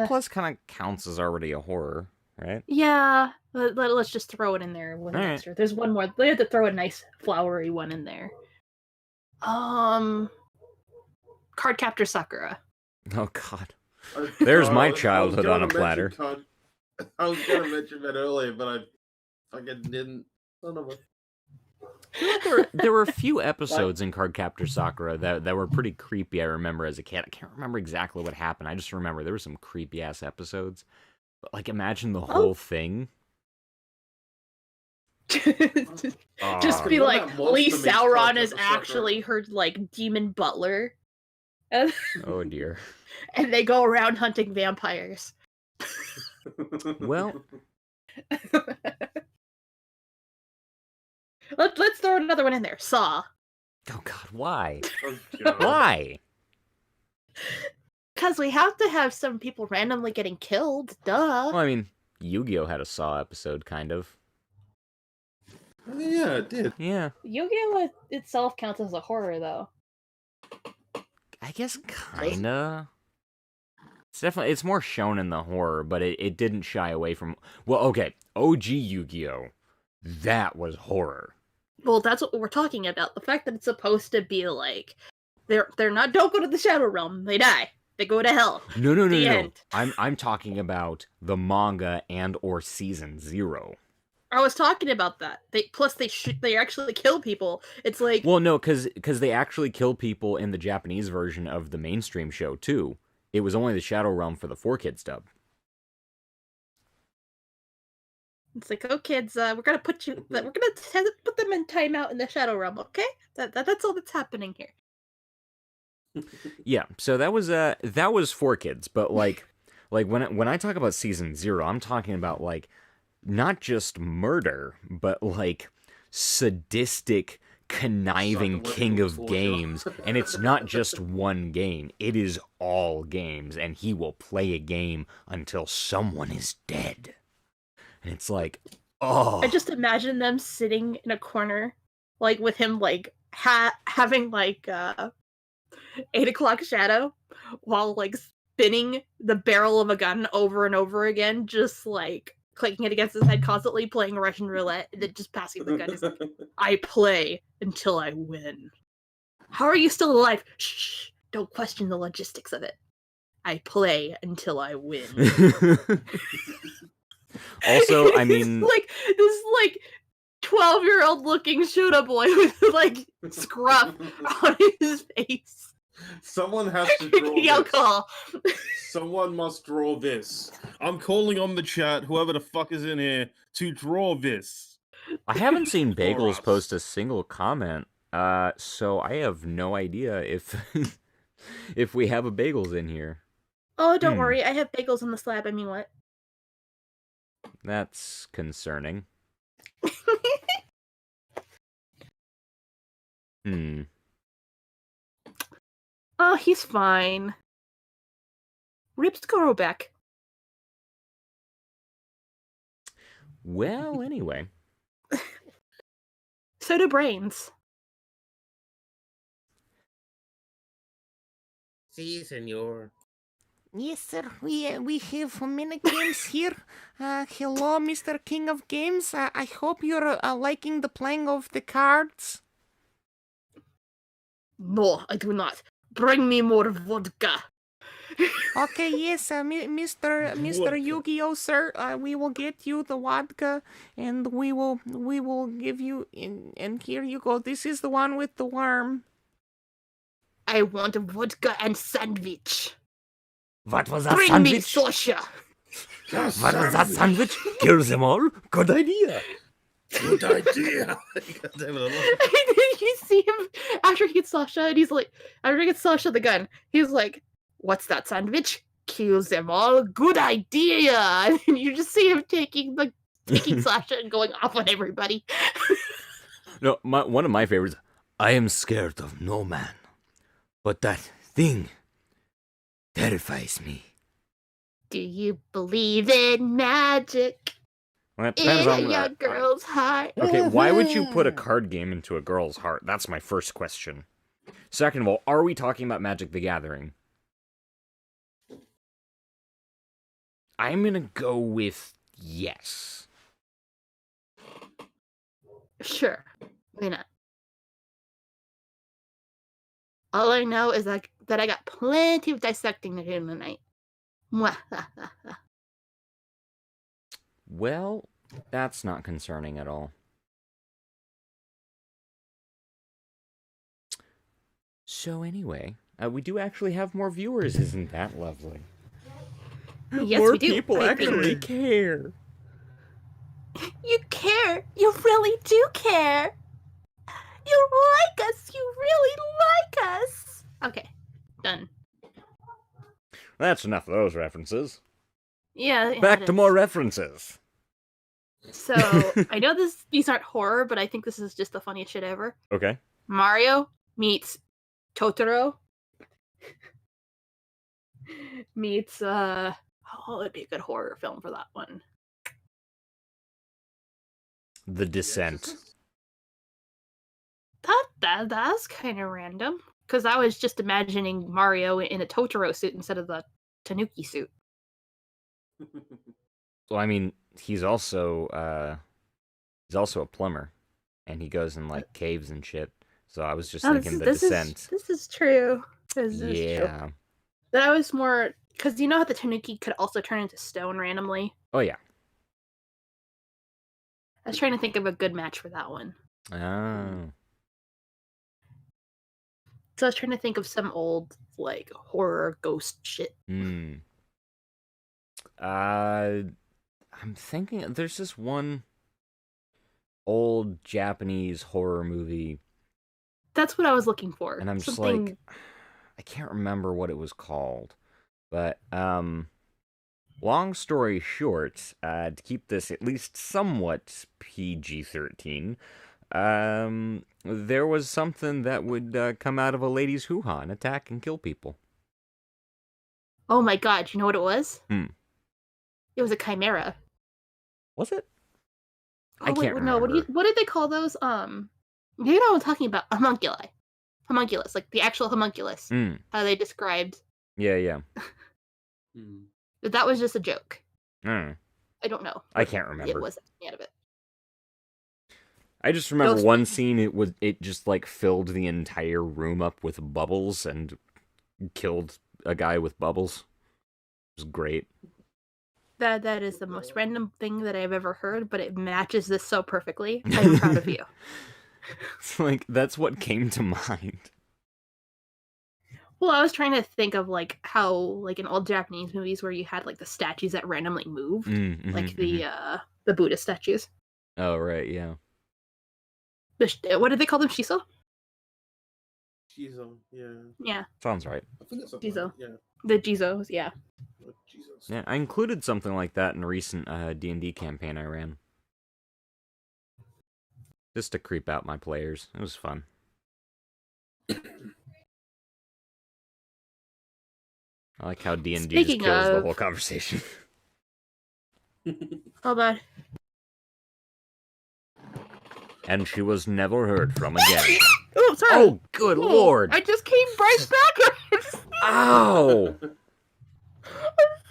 Plus kind of counts as already a horror, right? Yeah, let's just throw it in there. One All extra. Right. There's one more. They had to throw a nice flowery one in there. Cardcaptor Sakura. Oh God. There's my childhood on a platter. I was gonna mention that earlier, but I fucking didn't. Son of a... There were a few episodes in Cardcaptor Sakura that were pretty creepy. I remember as a kid. I can't remember exactly what happened. I just remember there were some creepy ass episodes. But like, imagine the whole thing. Just be like, Lee Sauron is actually her like demon butler. Oh dear. And they go around hunting vampires. Well, let's throw another one in there. Saw. Oh God, why? Oh, God. Why? Because we have to have some people randomly getting killed. Duh. Well, I mean, Yu-Gi-Oh had a Saw episode, kind of. Oh, yeah, it did. Yeah. Yu-Gi-Oh itself counts as a horror, though. I guess kinda. It's more shown in the horror, but it didn't shy away from. Well, okay, OG Yu-Gi-Oh, that was horror. Well, that's what we're talking about. The fact that it's supposed to be like they're not. Don't go to the Shadow Realm. They die. They go to hell. No. I'm talking about the manga and or season 0. I was talking about that. They actually kill people. It's like, well, no, because they actually kill people in the Japanese version of the mainstream show too. It was only the Shadow Realm for the 4Kids dub. It's like, oh kids, we're gonna put them in timeout in the Shadow Realm, okay? That's all that's happening here. Yeah, so that was 4Kids, but like when I talk about season 0, I'm talking about like not just murder, but like sadistic, conniving king of games. And it's not just one game, it is all games, and he will play a game until someone is dead. And it's like, oh. I just imagine them sitting in a corner, like with him like having like 8 o'clock shadow while like spinning the barrel of a gun over and over again, just like clicking it against his head constantly, playing Russian roulette, and then just passing the gun. He's like, I play until I win. How are you still alive? Shh, don't question the logistics of it. I play until I win. Also, I mean, like this, like 12-year-old looking Shota boy with like scruff on his face. Someone has to draw Drinking this. alcohol. Someone must draw this. I'm calling on the chat, whoever the fuck is in here, to draw this. I haven't seen For Bagels us. post a single comment, so I have no idea if if we have a Bagels in here. Oh, don't worry. I have bagels on the slab. I mean, what? That's concerning. Oh, he's fine. Ribs grow back. Well, anyway. So do brains. Si, senor. Yes, sir. We have many games here. Hello, Mr. King of Games. I hope you're liking the playing of the cards. No, I do not. Bring me more vodka. Okay, yes, Mr. Vodka. Yu-Gi-Oh, sir. We will get you the vodka, and we will give you. And here you go. This is the one with the worm. I want a vodka and sandwich. What was that Bring sandwich? me Sasha. What was that sandwich? Kill them all? Good idea. Good idea. God damn it, I love it. And then you see him after he gets Sasha, and he's like, after he gets Sasha the gun, he's like, "What's that sandwich? Kills them all. Good idea." And then you just see him taking Sasha and going off on everybody. No, one of my favorites. I am scared of no man, but that thing terrifies me. Do you believe in magic Well, that in depends a on young girl's heart? Okay, why would you put a card game into a girl's heart? That's my first question. Second of all, are we talking about Magic the Gathering? I'm gonna go with yes. Sure, why not? All I know is that I got plenty of dissecting to do tonight. Well, that's not concerning at all. So anyway, we do actually have more viewers, isn't that lovely? Yes, more we do. people I actually think. care. You care. You really do care. You like us. You really like us. Okay, done. That's enough of those references. Yeah. Back it to is. more references. So I know these aren't horror, but I think this is just the funniest shit ever. Okay. Mario meets Totoro meets it'd be a good horror film for that one. The Descent. That's kind of random because I was just imagining Mario in a Totoro suit instead of the Tanuki suit. Well, I mean, he's also a plumber, and he goes in like caves and shit. So I was just thinking The Descent. This is true. This is true. Yeah. But I was more because you know how the Tanuki could also turn into stone randomly. Oh yeah. I was trying to think of a good match for that one. Oh. So I was trying to think of some old like horror ghost shit. I'm thinking there's this one old Japanese horror movie, That's what I was looking for. and I'm just Something... like, I can't remember what it was called, but long story short, to keep this at least somewhat PG-13, there was something that would come out of a lady's hoo-ha and attack and kill people. Oh my god, you know what it was? Hmm. It was a chimera. Was it? Oh, I can't no, remember. what did they call those? You know what I'm talking about? Homunculi. Homunculus, like the actual homunculus. How they described. Yeah. But that was just a joke. I I don't know. I can't remember. It was out of it. I just remember Ghost- one scene. It just like filled the entire room up with bubbles and killed a guy with bubbles. It was great. That is the most random thing that I've ever heard, but it matches this so perfectly. I'm proud of you. It's like, that's what came to mind. Well, I was trying to think of like how like in old Japanese movies where you had like the statues that randomly moved, like the Buddha statues. Oh right, yeah. What did they call them? Shiso? Jizo, yeah. Yeah. Sounds right. I think it's Jizo. Like, yeah. The Jizos, yeah. Oh, Jesus. Yeah, I included something like that in a recent D&D campaign I ran. Just to creep out my players. It was fun. I like how D&D just kills the whole conversation. Hold on. And she was never heard from again. Oh, sorry. Oh, good lord. I just came right back. Ow.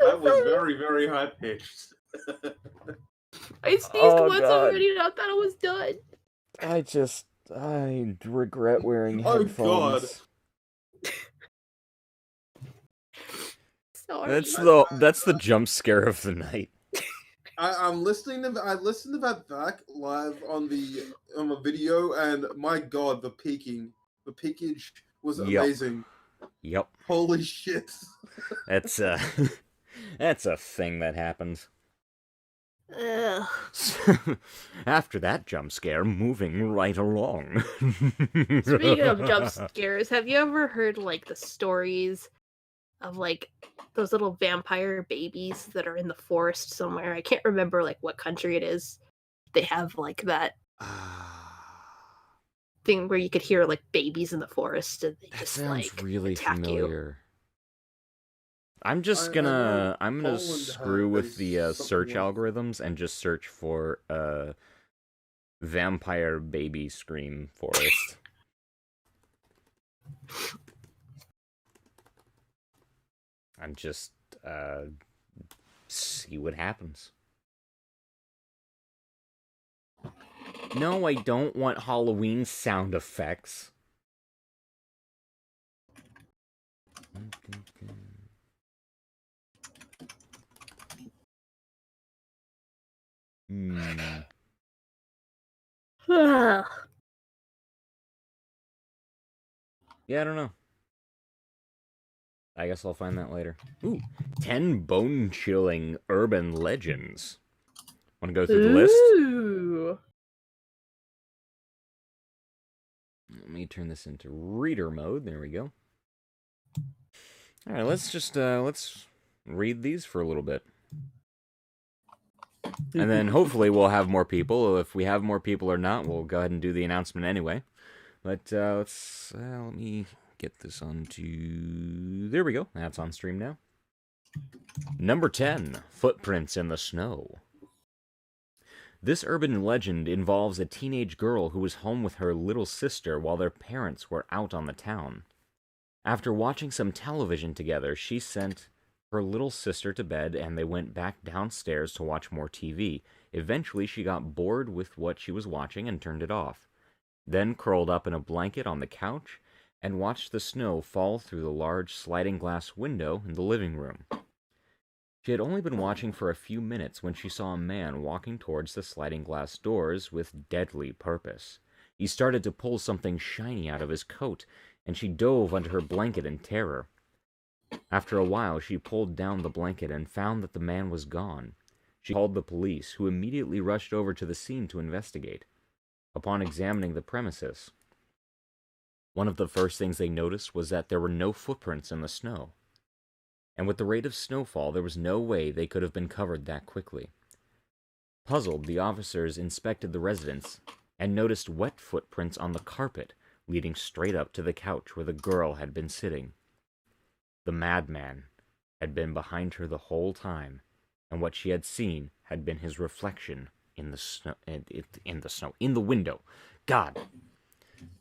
That was very, very high pitched. I sneezed once already and I thought it was done. I regret wearing headphones. God. Sorry. That's the jump scare of the night. I listened to that back live on the video, and my God, the peakage was amazing. Yep. Holy shit. That's a thing that happens. After that jump scare, moving right along. Speaking of jump scares, have you ever heard like the stories of like those little vampire babies that are in the forest somewhere? I can't remember like what country it is. They have like that thing where you could hear like babies in the forest and they just sounds like really attack familiar. you. I'm gonna Poland screw with has the something search like- algorithms and just search for vampire baby scream forest. And just see what happens. No, I don't want Halloween sound effects. Yeah, I don't know. I guess I'll find that later. Ooh, 10 bone-chilling urban legends. Want to go through the list? Ooh. Let me turn this into reader mode. There we go. All right, let's just let's read these for a little bit. And then hopefully we'll have more people. If we have more people or not, we'll go ahead and do the announcement anyway. But let me get this onto... There we go. That's on stream now. Number 10, Footprints in the Snow. This urban legend involves a teenage girl who was home with her little sister while their parents were out on the town. After watching some television together, she sent her little sister to bed and they went back downstairs to watch more TV. Eventually, she got bored with what she was watching and turned it off. Then curled up in a blanket on the couch and watched the snow fall through the large sliding glass window in the living room. She had only been watching for a few minutes when she saw a man walking towards the sliding glass doors with deadly purpose. He started to pull something shiny out of his coat, and she dove under her blanket in terror. After a while, she pulled down the blanket and found that the man was gone. She called the police, who immediately rushed over to the scene to investigate. Upon examining the premises, one of the first things they noticed was that there were no footprints in the snow. And with the rate of snowfall, there was no way they could have been covered that quickly. Puzzled, the officers inspected the residence and noticed wet footprints on the carpet leading straight up to the couch where the girl had been sitting. The madman had been behind her the whole time, and what she had seen had been his reflection in the snow, in the window. God,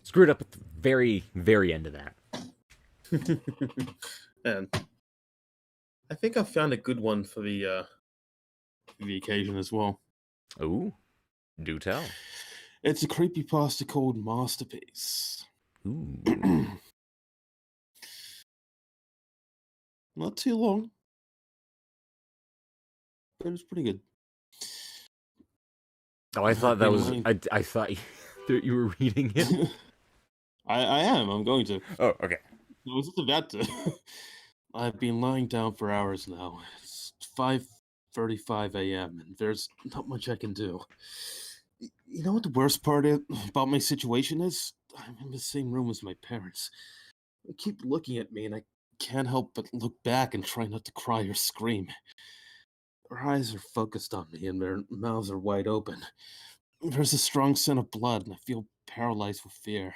screwed up at the very, very end of that. And I think I found a good one for the occasion as well. Ooh, do tell. It's a creepypasta called Masterpiece. Ooh. Not too long. It was pretty good. Oh, I thought that was. I thought you were reading it. I am. I'm going to. Oh, okay. I was just about to. I've been lying down for hours now. It's 5:35 a.m. and there's not much I can do. You know what the worst part about my situation is? I'm in the same room as my parents. They keep looking at me and I can't help but look back and try not to cry or scream. Their eyes are focused on me and their mouths are wide open. There's a strong scent of blood and I feel paralyzed with fear.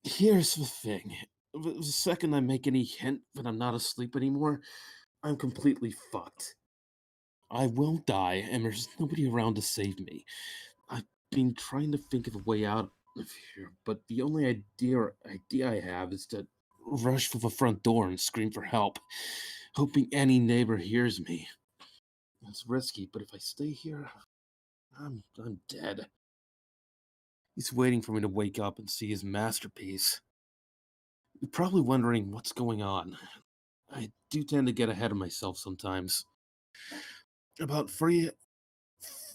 Here's the thing. The second I make any hint that I'm not asleep anymore, I'm completely fucked. I will die and there's nobody around to save me. I've been trying to think of a way out of here, but the only idea I have is to rush for the front door and scream for help, hoping any neighbor hears me. It's risky, but if I stay here, I'm dead. He's waiting for me to wake up and see his masterpiece. You're probably wondering what's going on. I do tend to get ahead of myself sometimes. About free...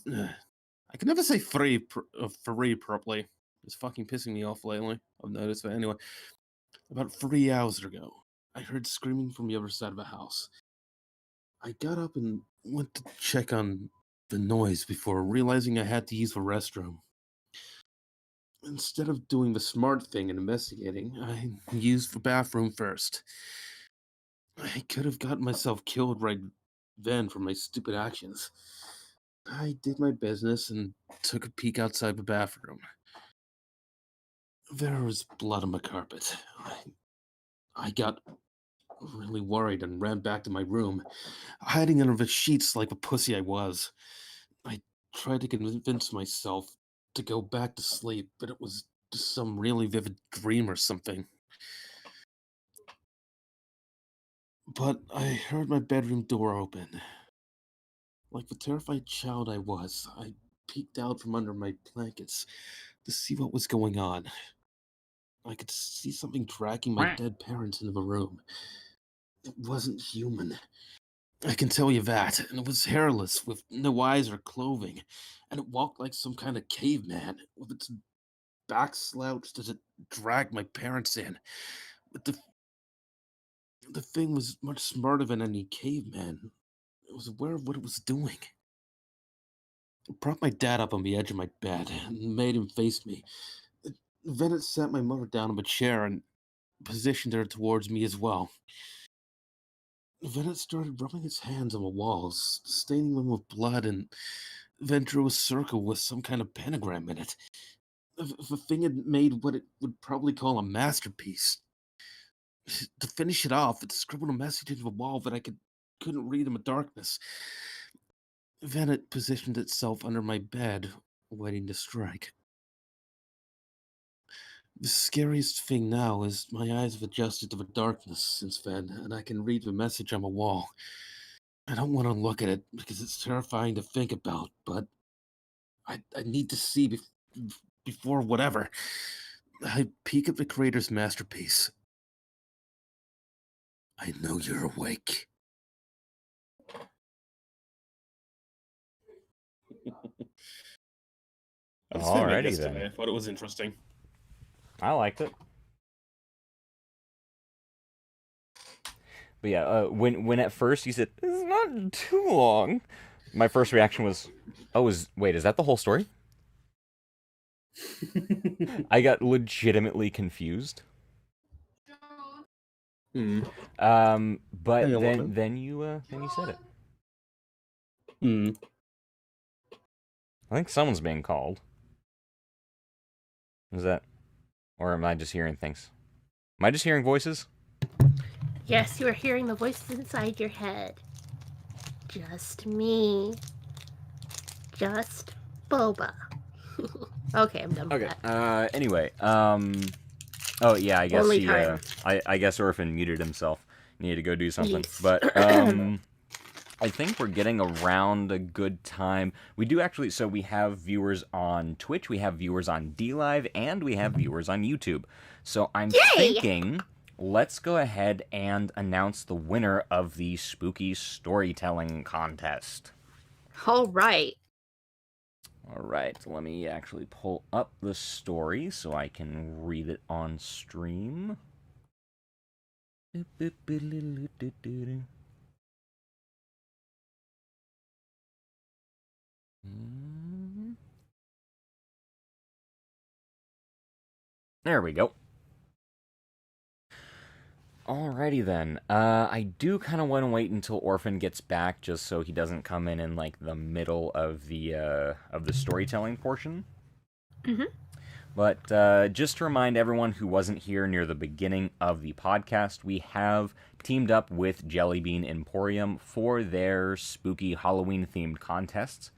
I can never say free properly. It's fucking pissing me off lately. I've noticed, but anyway. About 3 hours ago, I heard screaming from the other side of the house. I got up and went to check on the noise before realizing I had to use the restroom. Instead of doing the smart thing and investigating, I used the bathroom first. I could have gotten myself killed right then for my stupid actions. I did my business and took a peek outside the bathroom. There was blood on the carpet. I got really worried and ran back to my room, hiding under the sheets like the pussy I was. I tried to convince myself to go back to sleep, but it was just some really vivid dream or something. But I heard my bedroom door open. Like the terrified child I was, I peeked out from under my blankets to see what was going on. I could see something dragging my dead parents into the room. It wasn't human. I can tell you that. And it was hairless, with no eyes or clothing. And it walked like some kind of caveman, with its back slouched as it dragged my parents in. But the thing was much smarter than any caveman. It was aware of what it was doing. I propped my dad up on the edge of my bed and made him face me. Then it sat my mother down on a chair and positioned her towards me as well. Then it started rubbing its hands on the walls, staining them with blood, and then drew a circle with some kind of pentagram in it. The thing had made what it would probably call a masterpiece. To finish it off, it scribbled a message into the wall that I couldn't read in the darkness. Then it positioned itself under my bed, waiting to strike. The scariest thing now is my eyes have adjusted to the darkness since then, and I can read the message on the wall. I don't want to look at it because it's terrifying to think about, but I need to see before whatever. I peek at the creator's masterpiece. I know you're awake. Alrighty then. I thought it was interesting. I liked it. But yeah, when at first you said, it's not too long, my first reaction was, wait, is that the whole story? I got legitimately confused. But then you said it. I think someone's being called. Is that... Or am I just hearing things? Am I just hearing voices? Yes, you are hearing the voices inside your head. Just me. Just Boba. Okay, I'm done with that. Anyway, oh yeah, I guess I guess Orphan muted himself. Needed to go do something. Yes. But I think we're getting around a good time. We do actually, so we have viewers on Twitch, we have viewers on DLive, and we have viewers on YouTube. So I'm thinking, let's go ahead and announce the winner of the Spooky Storytelling Contest. All right. All right, let me actually pull up the story so I can read it on stream. There we go. Alrighty then. I do kind of want to wait until Orphan gets back, just so he doesn't come in like the middle of the storytelling portion. Mm-hmm. But just to remind everyone who wasn't here near the beginning of the podcast, we have teamed up with Jellybean Emporium for their spooky Halloween-themed contests.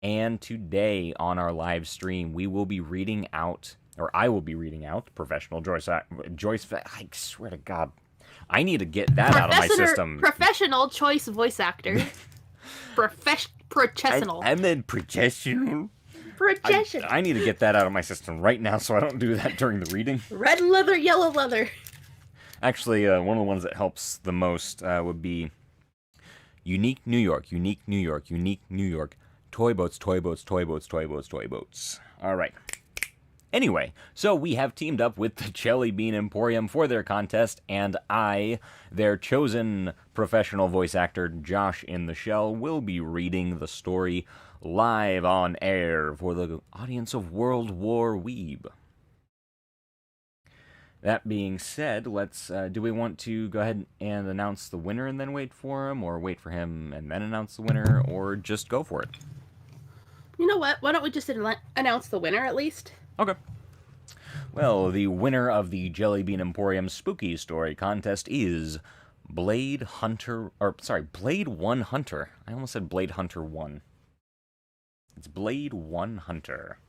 And today on our live stream, we will be reading out, or I will be reading out, professional Joyce. I swear to God, I need to get that out of my system. Professional choice voice actor. Professional. I meant professional. Professional. I need to get that out of my system right now so I don't do that during the reading. Red leather, yellow leather. Actually, one of the ones that helps the most would be Unique New York, Unique New York, Unique New York. Toy boats, toy boats, toy boats, toy boats, toy boats. All right. Anyway, so we have teamed up with the Jellybean Emporium for their contest, and I, their chosen professional voice actor, Josh in the Shell, will be reading the story live on air for the audience of World War Weeb. That being said, let's, do we want to go ahead and announce the winner and then wait for him, or wait for him and then announce the winner, or just go for it? You know what? Why don't we just announce the winner at least? Okay. Well, the winner of the Jellybean Emporium Spooky Story contest is Blade 1 Hunter. I almost said Blade Hunter 1. It's Blade 1 Hunter.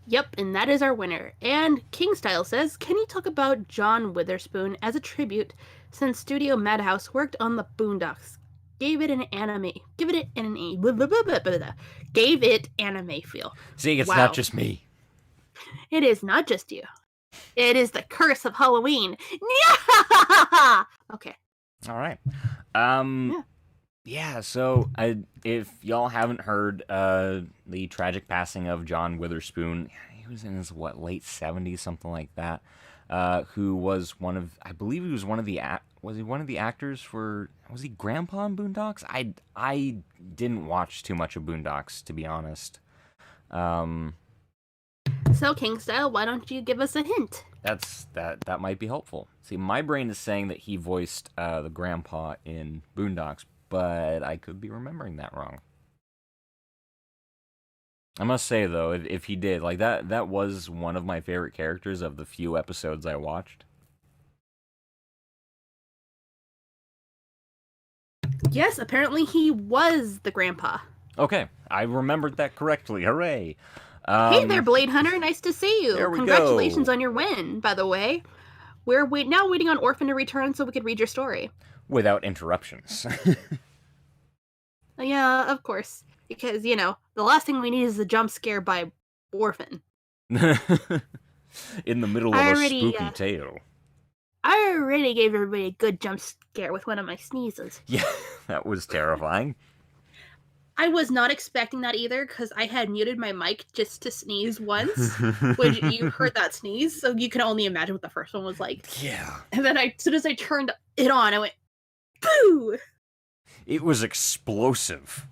Yep, and that is our winner. And Kingstyle says, can you talk about John Witherspoon as a tribute since Studio Madhouse worked on the Boondocks? Gave it an anime feel. See, it's not just me. It is not just you. It is the curse of Halloween. Okay. All right. Yeah, so if y'all haven't heard the tragic passing of John Witherspoon, he was in his, late 70s, something like that, who was I believe he was one of the actors for, was he Grandpa in Boondocks? I didn't watch too much of Boondocks, to be honest. So, Kingstyle, why don't you give us a hint? That might be helpful. See, my brain is saying that he voiced the Grandpa in Boondocks, but I could be remembering that wrong. I must say, though, if he did, that was one of my favorite characters of the few episodes I watched. Yes, apparently he was the grandpa. Okay, I remembered that correctly. Hooray! Hey there, Blade Hunter. Nice to see you. There we Congratulations go. on your win, by the way. We're now waiting on Orphan to return so we could read your story. Without interruptions. Yeah, of course. Because, the last thing we need is a jump scare by Orphan. In the middle of a spooky tale. I already gave everybody a good jump scare with one of my sneezes. Yeah, that was terrifying. I was not expecting that either, because I had muted my mic just to sneeze once, which you heard that sneeze, so you can only imagine what the first one was like. Yeah. And then as soon as I turned it on, I went, boo! It was explosive.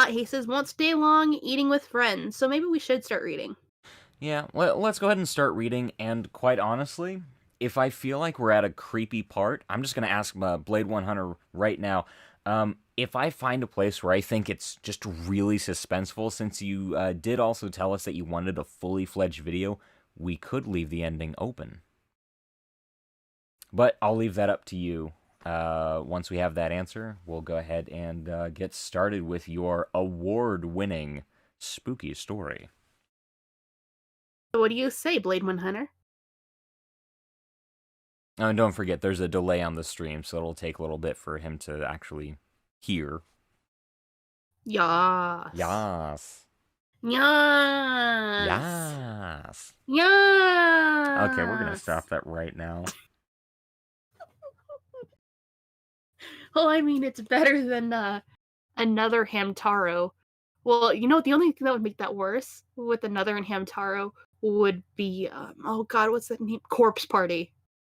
He says, won't stay long, eating with friends, so maybe we should start reading. Yeah, let's go ahead and start reading, and quite honestly, if I feel like we're at a creepy part, I'm just going to ask Blade 1 Hunter right now, if I find a place where I think it's just really suspenseful, since you did also tell us that you wanted a fully fledged video, we could leave the ending open. But I'll leave that up to you. Once we have that answer, we'll go ahead and get started with your award-winning spooky story. What do you say, Blade 1 Hunter? Oh, and don't forget, there's a delay on the stream, so it'll take a little bit for him to actually hear. Yas. Yas. Yas. Yas. Yas. Okay, we're gonna stop that right now. Well, I mean, it's better than another Hamtaro. Well, the only thing that would make that worse with another Hamtaro would be, oh god, what's that name? Corpse Party.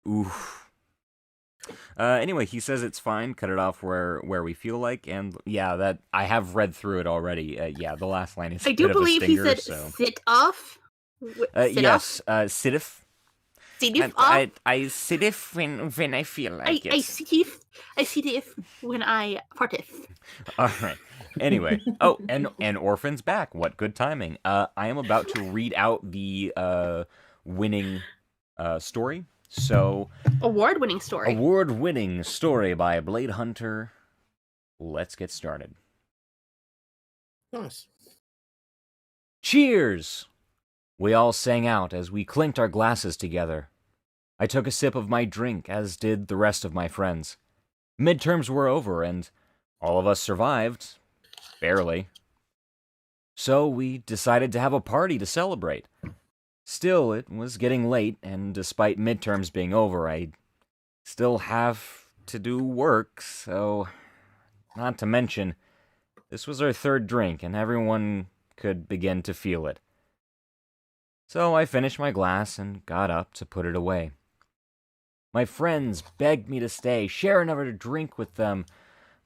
Oof. Anyway, he says it's fine. Cut it off where we feel like, and yeah, that I have read through it already. Yeah, the last line is. I do believe a stinger, he said so. sit off. Yes, sitif. Sit off. I sitif when I feel like it. I sit if when I parteth. All right. Anyway, and Orphan's back. What good timing. I am about to read out the winning story. So award-winning story by Blade Hunter. Let's get started. Nice. Cheers! We all sang out as we clinked our glasses together. I took a sip of my drink, as did the rest of my friends. Midterms were over, and all of us survived. Barely. So we decided to have a party to celebrate. Still, it was getting late, and despite midterms being over, I still have to do work, so... Not to mention, this was our third drink, and everyone could begin to feel it. So I finished my glass and got up to put it away. My friends begged me to stay, share another drink with them,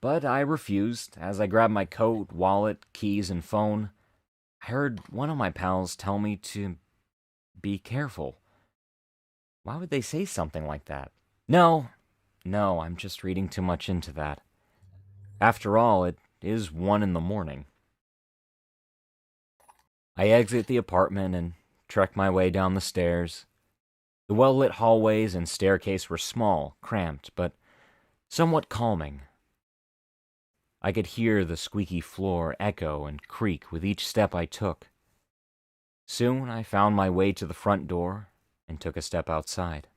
but I refused. As I grabbed my coat, wallet, keys, and phone, I heard one of my pals tell me to be careful. Why would they say something like that? No, I'm just reading too much into that. After all, it is 1 a.m. I exit the apartment and trek my way down the stairs. The well-lit hallways and staircase were small, cramped, but somewhat calming. I could hear the squeaky floor echo and creak with each step I took. Soon I found my way to the front door and took a step outside.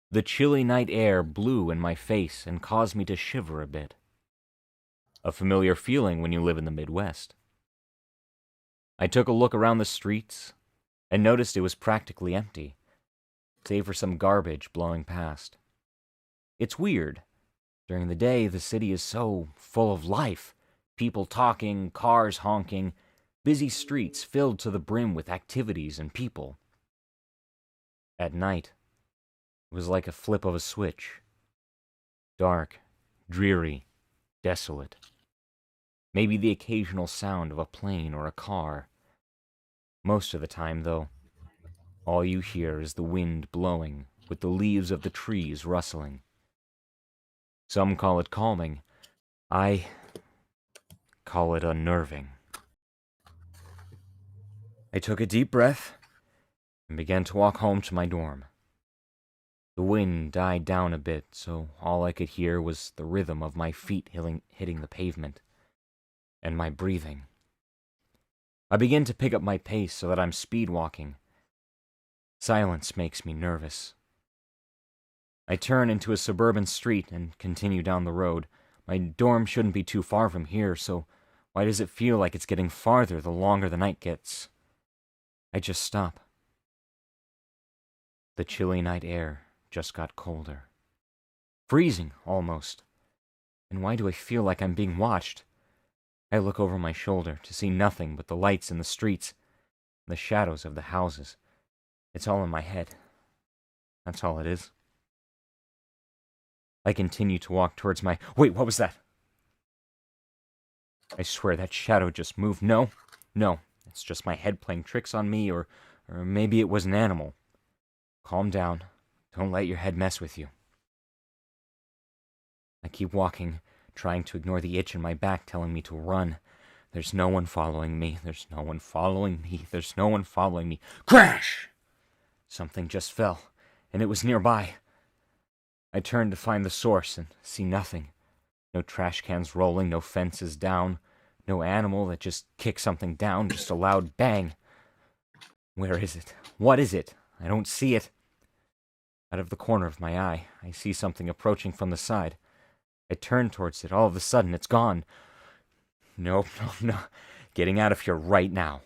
The chilly night air blew in my face and caused me to shiver a bit. A familiar feeling when you live in the Midwest. I took a look around the streets and noticed it was practically empty, save for some garbage blowing past. It's weird. During the day, the city is so full of life. People talking, cars honking, busy streets filled to the brim with activities and people. At night, it was like a flip of a switch. Dark, dreary, desolate. Maybe the occasional sound of a plane or a car. Most of the time, though, all you hear is the wind blowing with the leaves of the trees rustling. Some call it calming. I call it unnerving. I took a deep breath and began to walk home to my dorm. The wind died down a bit, so all I could hear was the rhythm of my feet hitting the pavement, and my breathing. I begin to pick up my pace so that I'm speed walking. Silence makes me nervous. I turn into a suburban street and continue down the road. My dorm shouldn't be too far from here, so why does it feel like it's getting farther the longer the night gets? I just stop. The chilly night air just got colder. Freezing, almost. And why do I feel like I'm being watched? I look over my shoulder to see nothing but the lights in the streets, the shadows of the houses. It's all in my head. That's all it is. I continue to walk towards my... Wait, what was that? I swear that shadow just moved. No, it's just my head playing tricks on me, or maybe it was an animal. Calm down. Don't let your head mess with you. I keep walking, trying to ignore the itch in my back telling me to run. There's no one following me. There's no one following me. There's no one following me. Crash! Something just fell, and it was nearby. I turn to find the source and see nothing. No trash cans rolling, no fences down, no animal that just kicked something down, just a loud bang. Where is it? What is it? I don't see it. Out of the corner of my eye, I see something approaching from the side. I turn towards it. All of a sudden, it's gone. No. Getting out of here right now.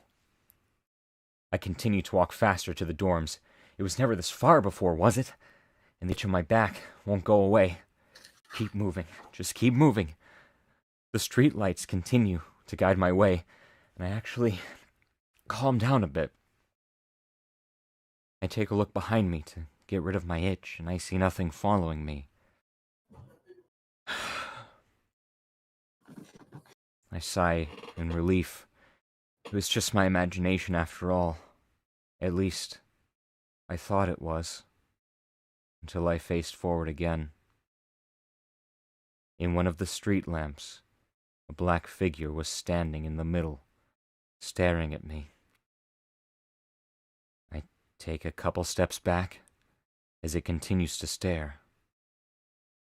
I continue to walk faster to the dorms. It was never this far before, was it? And the itch in my back won't go away. Keep moving. Just keep moving. The streetlights continue to guide my way, and I actually calm down a bit. I take a look behind me to get rid of my itch, and I see nothing following me. I sigh in relief. It was just my imagination after all. At least, I thought it was. Until I faced forward again. In one of the street lamps, a black figure was standing in the middle, staring at me. I take a couple steps back as it continues to stare.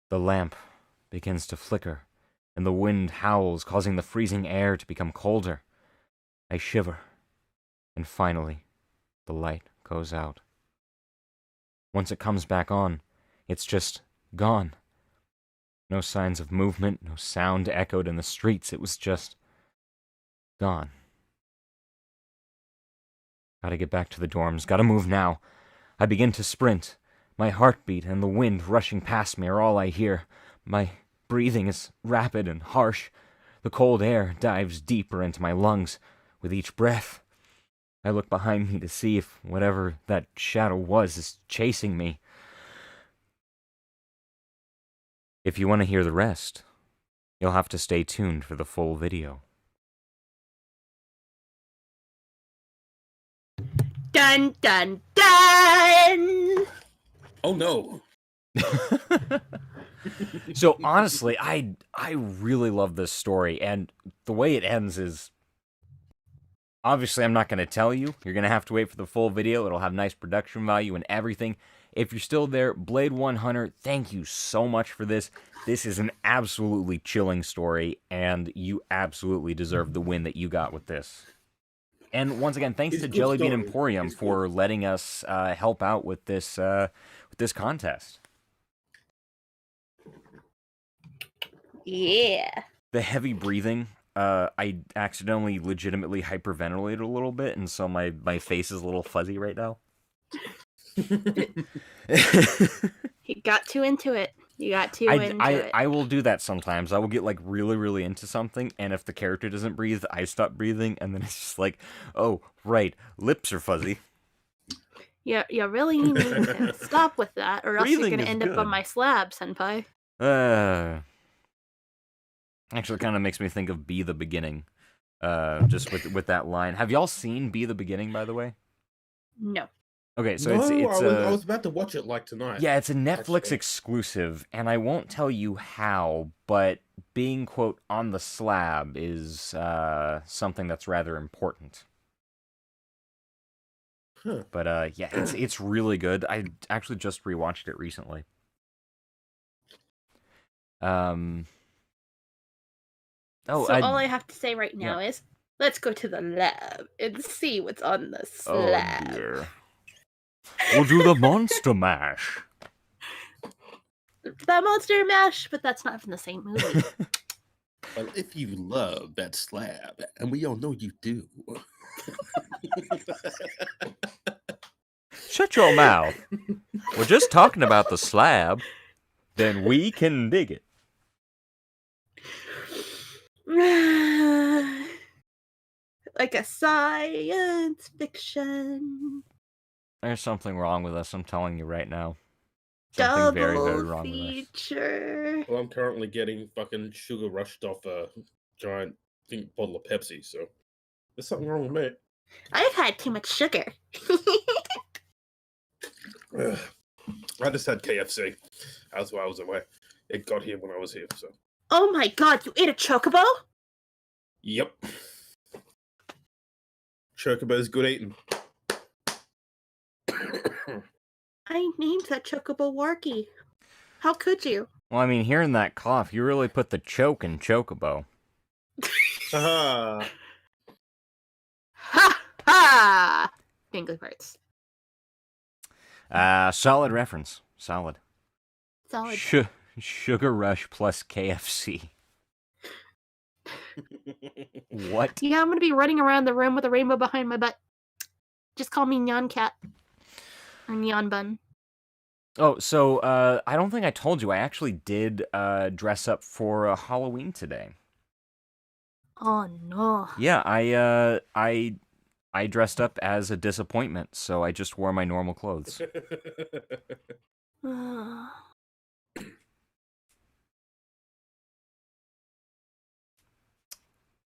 The lamp begins to flicker, and the wind howls, causing the freezing air to become colder. I shiver, and finally, the light goes out. Once it comes back on, it's just gone. No signs of movement, no sound echoed in the streets. It was just gone. Gotta get back to the dorms. Gotta move now. I begin to sprint. My heartbeat and the wind rushing past me are all I hear. My breathing is rapid and harsh. The cold air dives deeper into my lungs with each breath. I look behind me to see if whatever that shadow was is chasing me. If you want to hear the rest, you'll have to stay tuned for the full video. Dun dun dun! Oh no. So honestly, I really love this story, and the way it ends is... Obviously, I'm not going to tell you. You're going to have to wait for the full video. It'll have nice production value and everything. If you're still there, Blade 100, thank you so much for this. This is an absolutely chilling story, and you absolutely deserve the win that you got with this. And once again, thanks to Jelly Bean Emporium for letting us help out with this contest. Yeah. The heavy breathing, I accidentally legitimately hyperventilated a little bit, and so my face is a little fuzzy right now. You got too into it. You got too into it. I will do that sometimes. I will get like really, really into something, and if the character doesn't breathe, I stop breathing, and then it's just like, oh, right, lips are fuzzy. Yeah, you really need to stop with that, or else you're Breathing gonna is end up good. on my slab, senpai. Actually, kind of makes me think of Be the Beginning, just with that line. Have y'all seen Be the Beginning, by the way? No. Okay, so No, it's I was about to watch it like tonight. Yeah, it's a Netflix actually. exclusive, and I won't tell you how, but being, quote, on the slab is something that's rather important. Huh. But yeah, it's really good. I actually just rewatched it recently. So all I have to say right now is, let's go to the lab and see what's on the slab. Oh dear. We'll do the monster mash. The monster mash, but that's not from the same movie. Well, if you love that slab, and we all know you do. Shut your mouth. We're just talking about the slab. Then we can dig it. Like a science fiction. There's something wrong with us, I'm telling you right now. Something very, very wrong feature. Well, I'm currently getting fucking sugar rushed off a giant bottle of Pepsi, so there's something wrong with me. I've had too much sugar. I just had KFC. That's why I was away. It got here when I was here, so. Oh my god, you ate a chocobo? Yep. Chocobo's good eating. I named that chocobo Warky. How could you? Well, I mean, hearing that cough, you really put the choke in Chocobo. Ha ha! Finger parts. Solid reference. Solid. Solid. Sugar Rush plus KFC. What? Yeah, I'm gonna be running around the room with a rainbow behind my butt. Just call me Nyan Cat. Or Neon Bun. Oh, so I don't think I told you. I actually did dress up for Halloween today. Oh no. Yeah, I dressed up as a disappointment, so I just wore my normal clothes.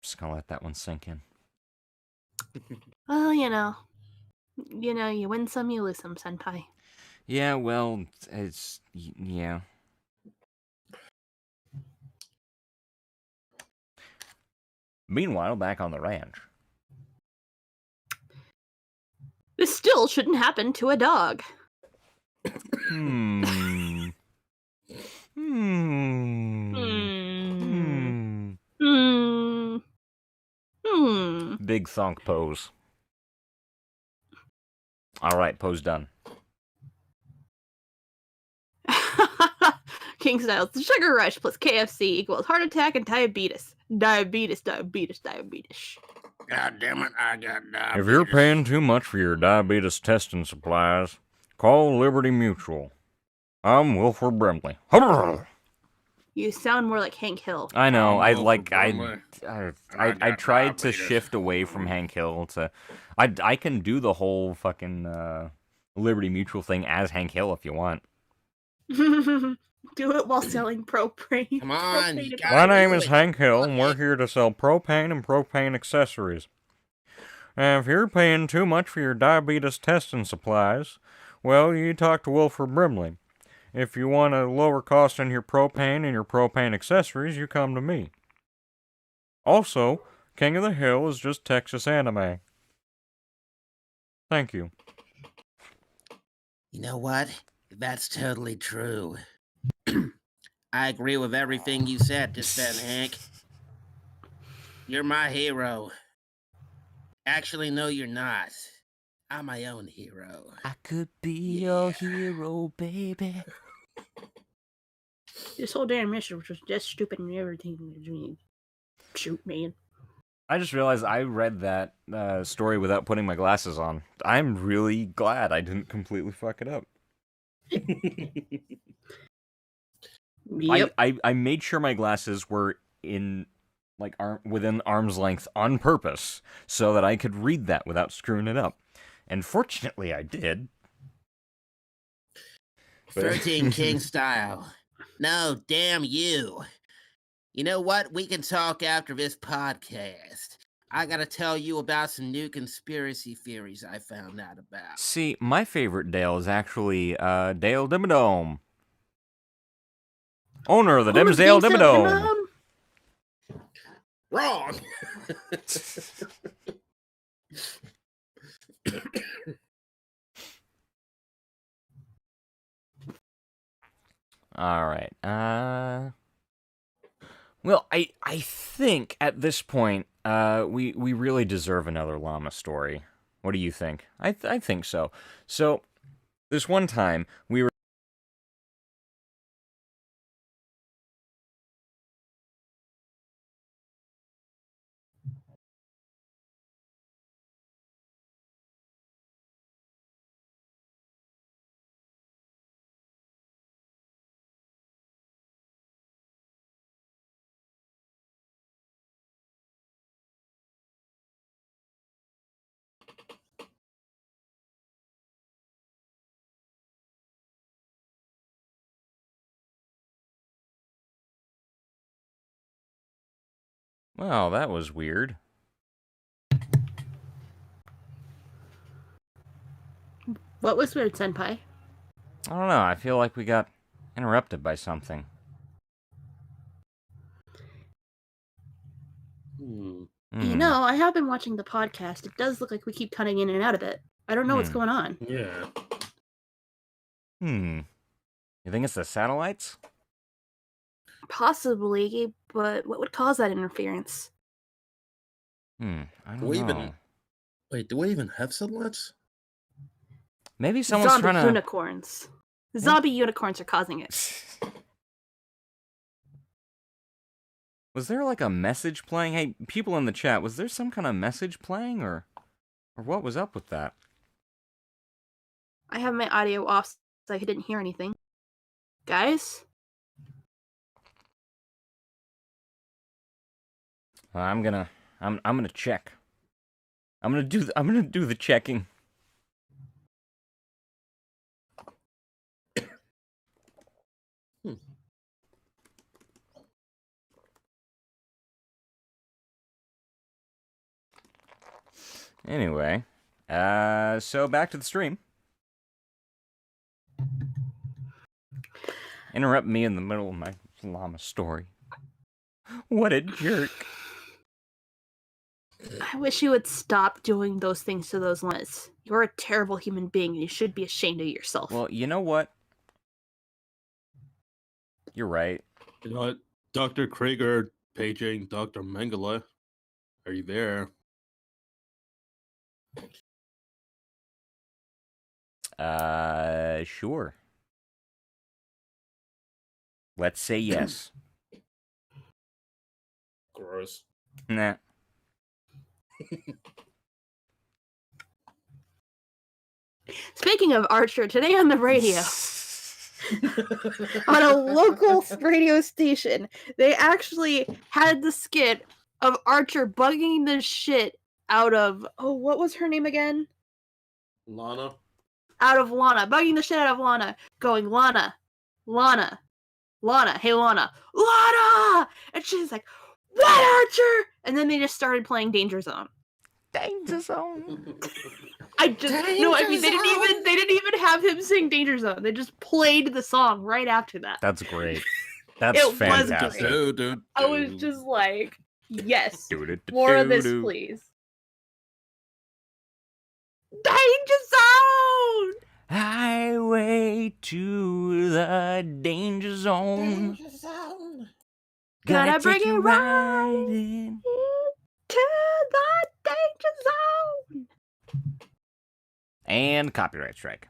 Just gonna let that one sink in. Well, you win some, you lose some, senpai. Yeah, well, yeah. Meanwhile, back on the ranch. This still shouldn't happen to a dog. Hmm. Big thunk pose. All right, pose done. King Styles, the sugar rush plus KFC equals heart attack and diabetes. Diabetes. God damn it, I got diabetes. If you're paying too much for your diabetes testing supplies, call Liberty Mutual. I'm Wilford Brimley. You sound more like Hank Hill. I know. I got tried to diabetes. shift away from Hank Hill to. I can do the whole fucking Liberty Mutual thing as Hank Hill if you want. Do it while selling propane. Come on, propane you and- gotta My do name is it. Hank Hill, and we're here to sell propane and propane accessories. And if you're paying too much for your diabetes testing supplies, well, you talk to Wilford Brimley. If you want a lower cost on your propane and your propane accessories, you come to me. Also, King of the Hill is just Texas anime. Thank you. You know what? That's totally true. I agree with everything you said just then, Hank. You're my hero. Actually, no, you're not. I'm my own hero. I could be your hero, baby. This whole damn mission was just stupid and everything. Shoot, man. I just realized I read that story without putting my glasses on. I'm really glad I didn't completely fuck it up. Yep. I made sure my glasses were in within arm's length on purpose so that I could read that without screwing it up. And fortunately I did. 13 King style. No, damn you. You know what? We can talk after this podcast. I gotta tell you about some new conspiracy theories I found out about. See, my favorite Dale is actually Dale Dimmadome. Owner of the Dimsdale Dimmadome. Wrong. All right. Well, I think at this point, we really deserve another llama story. What do you think? I think so. So, this one time we were. Well, that was weird. What was weird, senpai? I don't know. I feel like we got interrupted by something. You know, I have been watching the podcast. It does look like we keep cutting in and out of it. I don't know what's going on. Yeah. You think it's the satellites? Possibly, but what would cause that interference? I don't Do we know. even wait? Do we even have satellites? Maybe someone's Zombie trying to. unicorns. Zombie unicorns are causing it. Was there like a message playing? Hey, people in the chat, was there some kind of message playing, or what was up with that? I have my audio off So I didn't hear anything. Guys? I'm gonna check. I'm gonna do the checking. Anyway, so back to the stream. Interrupt me in the middle of my llama story. What a jerk. I wish you would stop doing those things to those llamas. You're a terrible human being and you should be ashamed of yourself. Well, you know what? You're right. You know what? Dr. Krieger paging Dr. Mengele. Are you there? Sure. Let's say yes. Gross. Nah. Speaking of Archer, today on the radio, on a local radio station, they actually had the skit of Archer bugging the shit out of, what was her name again? Lana? Out of Lana. Bugging the shit out of Lana. Going, Lana. Hey Lana. Lana! And she's like, what, Archer? And then they just started playing Danger Zone. Danger Zone. They didn't even have him sing Danger Zone. They just played the song right after that. That's great. That's It was fantastic. great. I was just like, yes. More of this, please. Danger Zone! Highway to the danger zone. Danger Zone. Gotta bring take it you right in. to the Danger Zone! And copyright strike.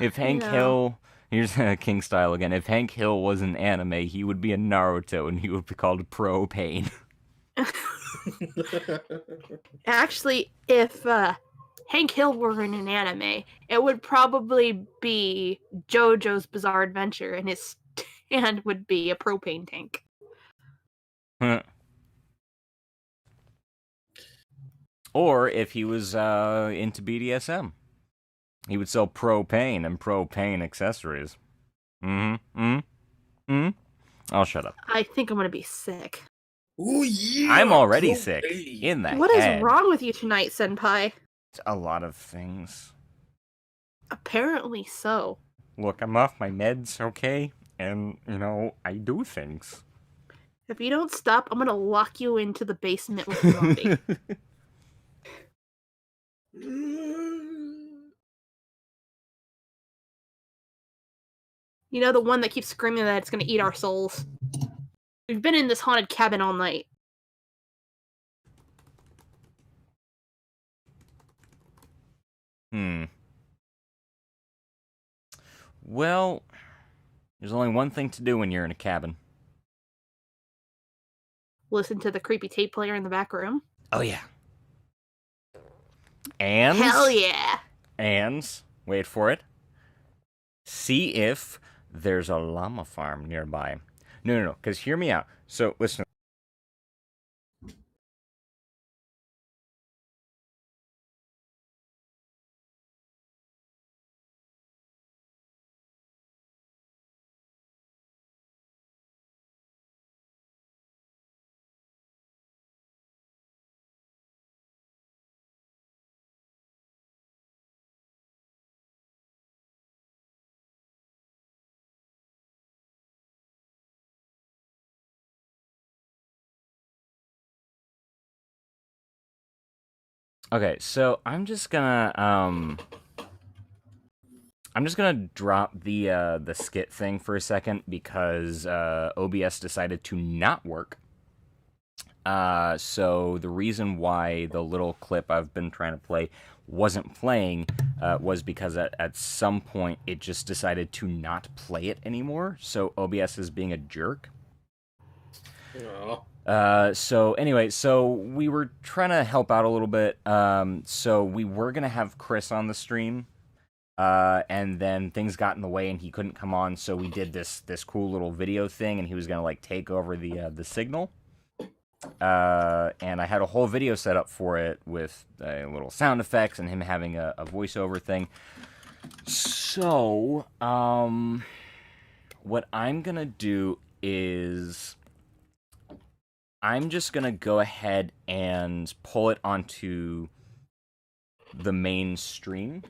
If Hank Hill, here's King style again. If Hank Hill was an anime, he would be a Naruto, and he would be called Propane. Actually, if Hank Hill were in an anime, it would probably be JoJo's Bizarre Adventure, and his stand would be a propane tank. Or if he was into BDSM, he would sell propane and propane accessories. I'll shut up. I think I'm gonna be sick. Oh yeah! I'm already sick in that. What is wrong with you tonight, Senpai? A lot of things. Apparently so. Look, I'm off my meds, okay? And, I do things. If you don't stop, I'm gonna lock you into the basement with a zombie. You know, the one that keeps screaming that it's gonna eat our souls. We've been in this haunted cabin all night. Well, there's only one thing to do when you're in a cabin. Listen to the creepy tape player in the back room. Oh, yeah. And... Hell yeah! And, wait for it, see if there's a llama farm nearby. No, because hear me out. So, listen. Okay, so I'm just gonna drop the skit thing for a second because OBS decided to not work. So the reason why the little clip I've been trying to play wasn't playing was because at some point it just decided to not play it anymore. So OBS is being a jerk. So anyway, so we were trying to help out a little bit. So we were gonna have Chris on the stream. And then things got in the way and he couldn't come on, so we did this cool little video thing, and he was gonna like take over the signal. And I had a whole video set up for it with little sound effects and him having a voiceover thing. So, what I'm gonna do is I'm just gonna go ahead and pull it onto the main stream.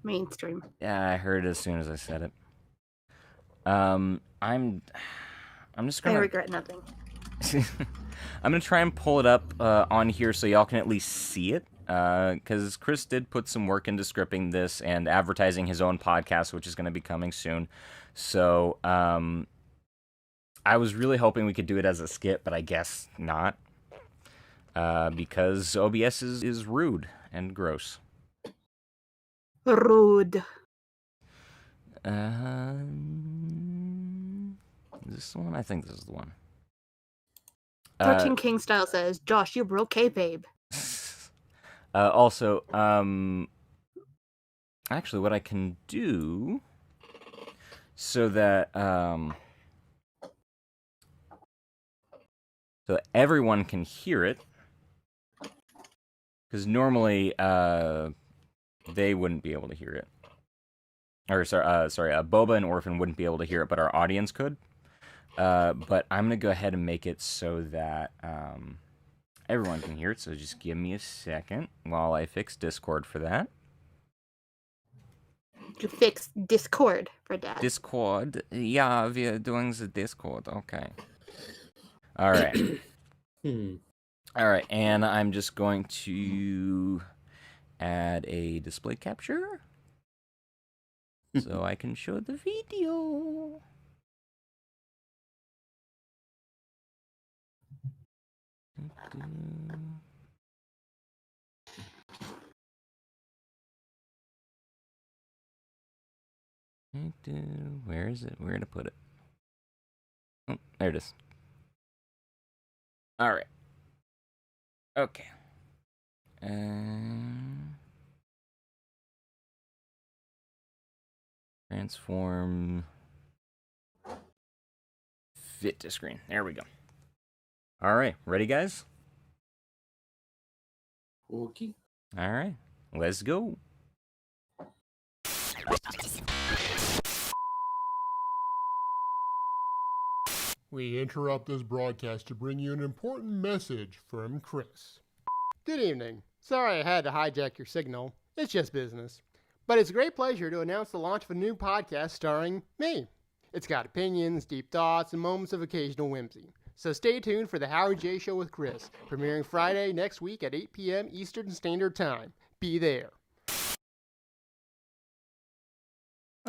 Mainstream. Yeah, I heard it as soon as I said it. I'm just gonna... I regret nothing. I'm gonna try and pull it up on here so y'all can at least see it. Because Chris did put some work into scripting this and advertising his own podcast, which is going to be coming soon. So, I was really hoping we could do it as a skit, but I guess not. Because OBS is rude and gross. Rude. Is this the one? I think this is the one. 13 King Style says, Josh, you broke kayfabe. Also, actually, what I can do so that everyone can hear it, because normally they wouldn't be able to hear it. Or sorry, Boba and Orphan wouldn't be able to hear it, but our audience could. But I'm gonna go ahead and make it so that everyone can hear it. So just give me a second while I fix Discord for that. You fix Discord for that. Discord, yeah, we're doing the Discord. Okay. All right. All right, and I'm just going to add a display capture so I can show the video. Where is it? Where to put it? Oh, there it is. All right. Okay. Transform. Fit to screen. There we go. All right. Ready, guys? Okay. All right. Let's go. We interrupt this broadcast to bring you an important message from Chris. Good evening. Sorry I had to hijack your signal. It's just business. But it's a great pleasure to announce the launch of a new podcast starring me. It's got opinions, deep thoughts, and moments of occasional whimsy. So stay tuned for the Howard J. Show with Chris, premiering Friday next week at 8 p.m. Eastern Standard Time. Be there.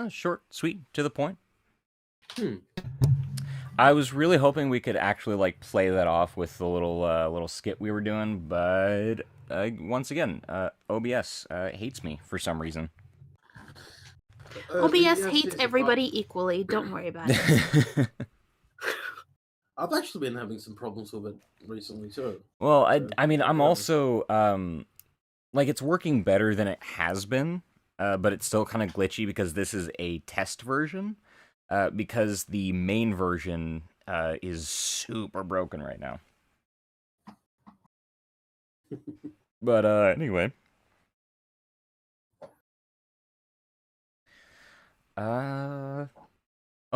Short, sweet, to the point. I was really hoping we could actually like play that off with the little skit we were doing, but once again, OBS hates me for some reason. OBS hates everybody equally. Don't worry about it. I've actually been having some problems with it recently too. Well, I mean, I'm also like it's working better than it has been, but it's still kind of glitchy because this is a test version. Because the main version is super broken right now. But anyway. Oh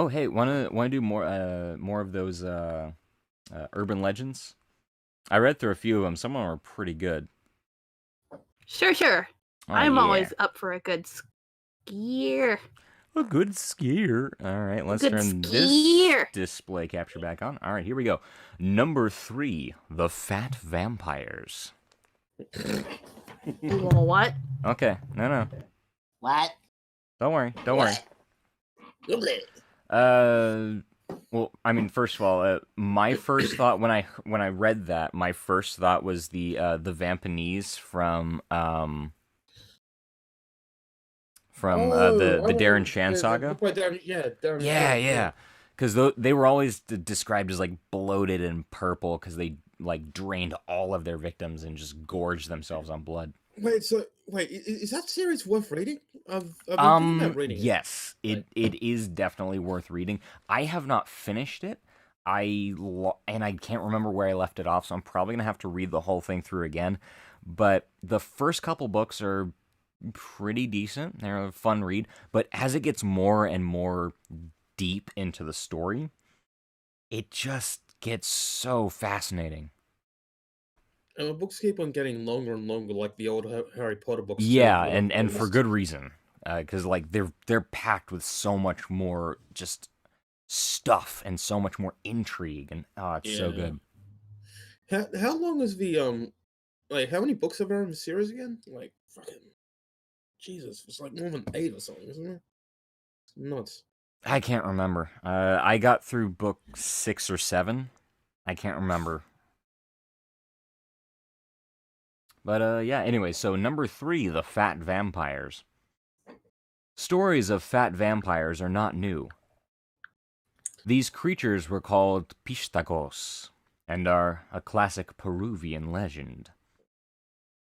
hey, wanna do more of those urban legends? I read through a few of them. Some of them are pretty good. Sure. Oh, I'm yeah. always up for a good scare. A good skier. All right, let's turn this display capture back on. All right, here we go. Number 3, the fat vampires. What? Okay, no. What? Don't worry. Well, I mean, first of all, my first thought when I read that, my first thought was the Vampanese from the Darren Shan saga. Darren, Yeah. because they were always described as like bloated and purple because they like drained all of their victims and just gorged themselves on blood. Wait, is that series worth reading? I've been thinking about reading it. Yes, it is definitely worth reading. I have not finished it. And I can't remember where I left it off, so I'm probably gonna have to read the whole thing through again. But the first couple books are pretty decent. They're a fun read. But as it gets more and more deep into the story, it just gets so fascinating. And the books keep on getting longer and longer, like the old Harry Potter books. Yeah, and for good reason, because like they're packed with so much more just stuff and so much more intrigue, and it's so good. How long is the like how many books are there in the series again? Like fucking Jesus, it's like more than 8 or something, isn't it? It's nuts. I can't remember. I got through book 6 or 7. I can't remember. But, yeah, anyway, so number 3, the fat vampires. Stories of fat vampires are not new. These creatures were called pistacos, and are a classic Peruvian legend.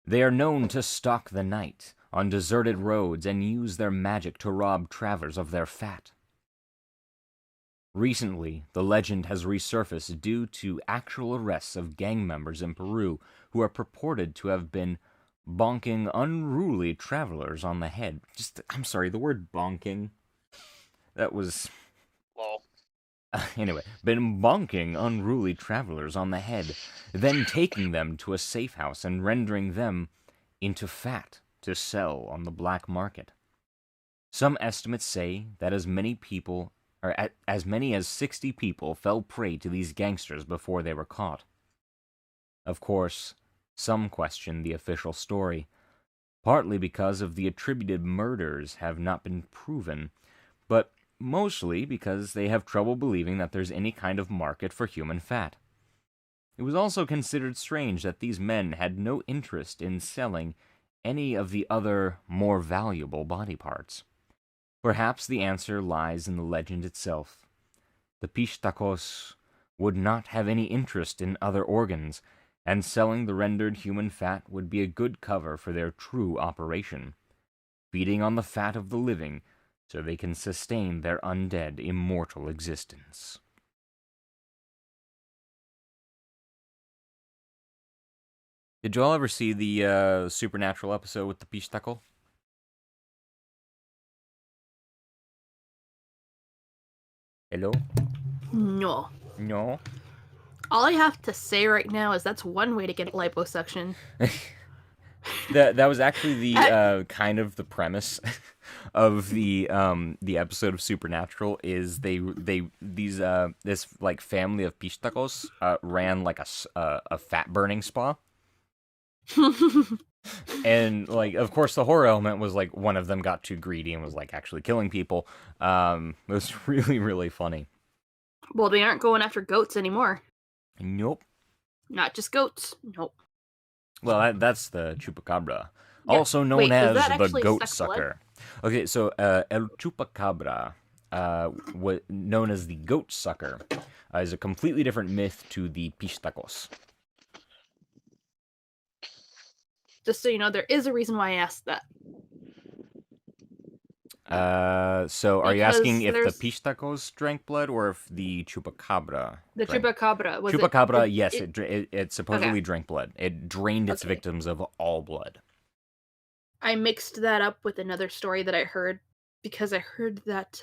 They are known to stalk the night on deserted roads and use their magic to rob travelers of their fat. Recently, the legend has resurfaced due to actual arrests of gang members in Peru who are purported to have been bonking unruly travelers on the head. I'm sorry, the word bonking, that was... Lol. Anyway, been bonking unruly travelers on the head, then taking them to a safe house and rendering them into fat to sell on the black market. Some estimates say that as many as 60 people fell prey to these gangsters before they were caught. Of course, some question the official story, partly because of the attributed murders have not been proven, but mostly because they have trouble believing that there's any kind of market for human fat. It was also considered strange that these men had no interest in selling any of the other, more valuable body parts. Perhaps the answer lies in the legend itself. The pistacos would not have any interest in other organs, and selling the rendered human fat would be a good cover for their true operation, feeding on the fat of the living so they can sustain their undead, immortal existence. Did y'all ever see the Supernatural episode with the pistaco? Hello? No. No? All I have to say right now is that's one way to get liposuction. That was actually the kind of the premise of the episode of Supernatural is this like family of pistacos ran like a fat burning spa. And like of course the horror element was like one of them got too greedy and was like actually killing people. It was really, really funny. Well, they aren't going after goats anymore. Nope. Not just goats. Nope. Well, that's the chupacabra, Yeah. also known Wait, as does that the actually goat suck blood? sucker. Okay, so El Chupacabra, known as the goat sucker, is a completely different myth to the pistacos. Just so you know, there is a reason why I asked that. So are you Because asking if the there's- pistacos drank blood or if the chupacabra? The drank- chupacabra was Chupacabra, it, yes, It, it supposedly drank blood. It drained its Okay. victims of all blood. I mixed that up with another story that I heard because I heard that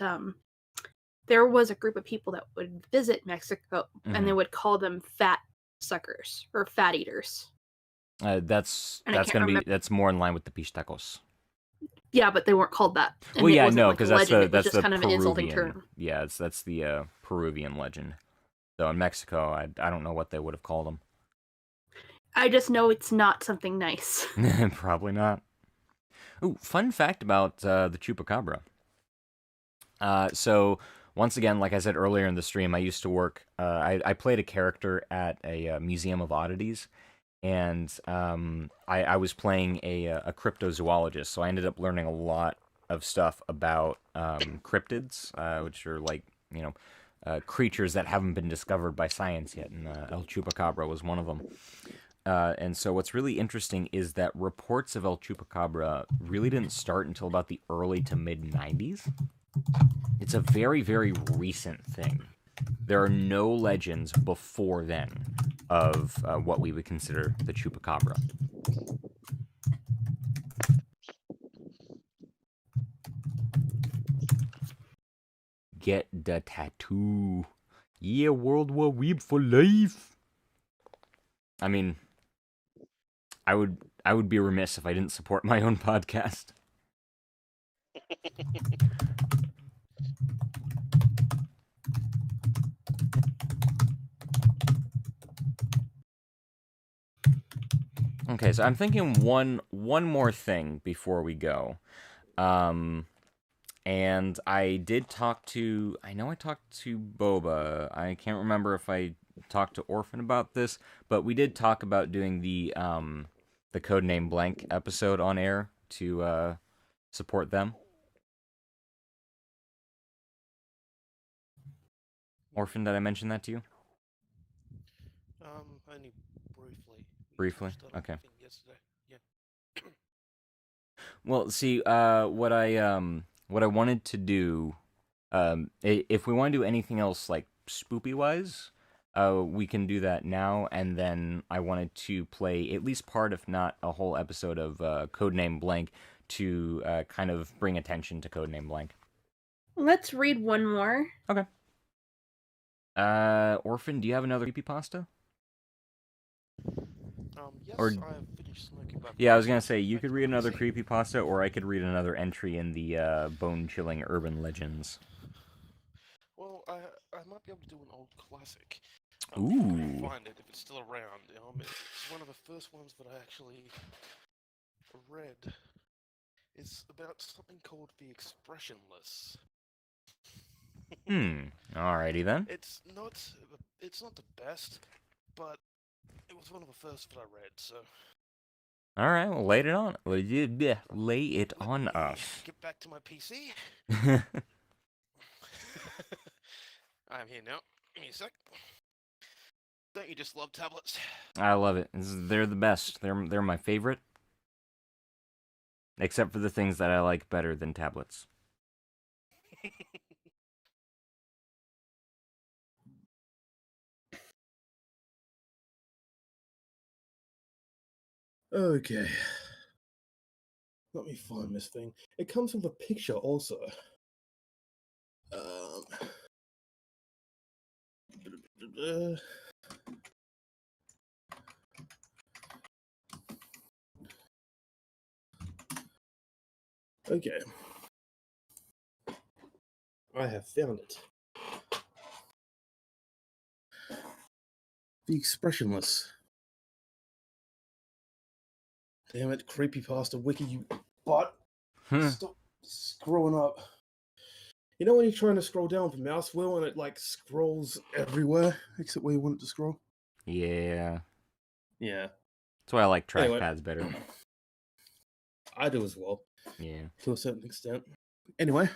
there was a group of people that would visit Mexico and they would call them fat suckers or fat eaters. That's And I that's can't gonna be remember- that's more in line with the pistacos. Yeah, but they weren't called that. And Well, it yeah, wasn't no, like a because that's legend, the it was that's just the kind of an insulting Peruvian. term. Yeah, that's the Peruvian legend. So in Mexico, I don't know what they would have called them. I just know it's not something nice. Probably not. Ooh, fun fact about the chupacabra. So once again, like I said earlier in the stream, I used to work. I played a character at a museum of oddities, and I was playing a cryptozoologist. So I ended up learning a lot of stuff about cryptids, which are like creatures that haven't been discovered by science yet, and El Chupacabra was one of them. And so what's really interesting is that reports of El Chupacabra really didn't start until about the early to mid-90s. It's a very, very recent thing. There are no legends before then of what we would consider the Chupacabra. Get the tattoo. Yeah, World War Weeb for life. I mean, I would be remiss if I didn't support my own podcast. Okay, so I'm thinking one more thing before we go. And I did talk to, I know I talked to Boba. I can't remember if I talked to Orphan about this, but we did talk about doing the Codename Blank episode on air to support them. Orphan, did I mention that to you? Only briefly. Briefly? Okay. Yesterday. Yeah. Well, see, what I wanted to do, if we want to do anything else like spoopy wise, we can do that now. And then I wanted to play at least part, if not a whole episode of Codename Blank to kind of bring attention to Codename Blank. Let's read one more. Okay. Orphan, do you have another creepypasta? Yes, Or- I have finished smoking my Yeah, I was piece. gonna say you Back could to read my another PC. creepypasta, or I could read another entry in the bone-chilling urban legends. Well, I might be able to do an old classic. Ooh. If I can find it, if it's still around. It's one of the first ones that I actually read. It's about something called the Expressionless. Alrighty then. It's not the best, but it was one of the first that I read, so All right, well, lay it on. Lay it let on me us. get back to my PC. I'm here now. Give me a sec. Don't you just love tablets? I love it. They're the best. They're my favorite. Except for the things that I like better than tablets. Okay. Let me find this thing. It comes with a picture also. Okay. I have found it. The Expressionless. Damn it, creepypasta wiki, you butt. Stop scrolling up. You know when you're trying to scroll down with the mouse wheel and it like scrolls everywhere except where you want it to scroll? Yeah. Yeah. That's why I like Anyway. trackpads better. I do as well. Yeah. To a certain extent. Anyway.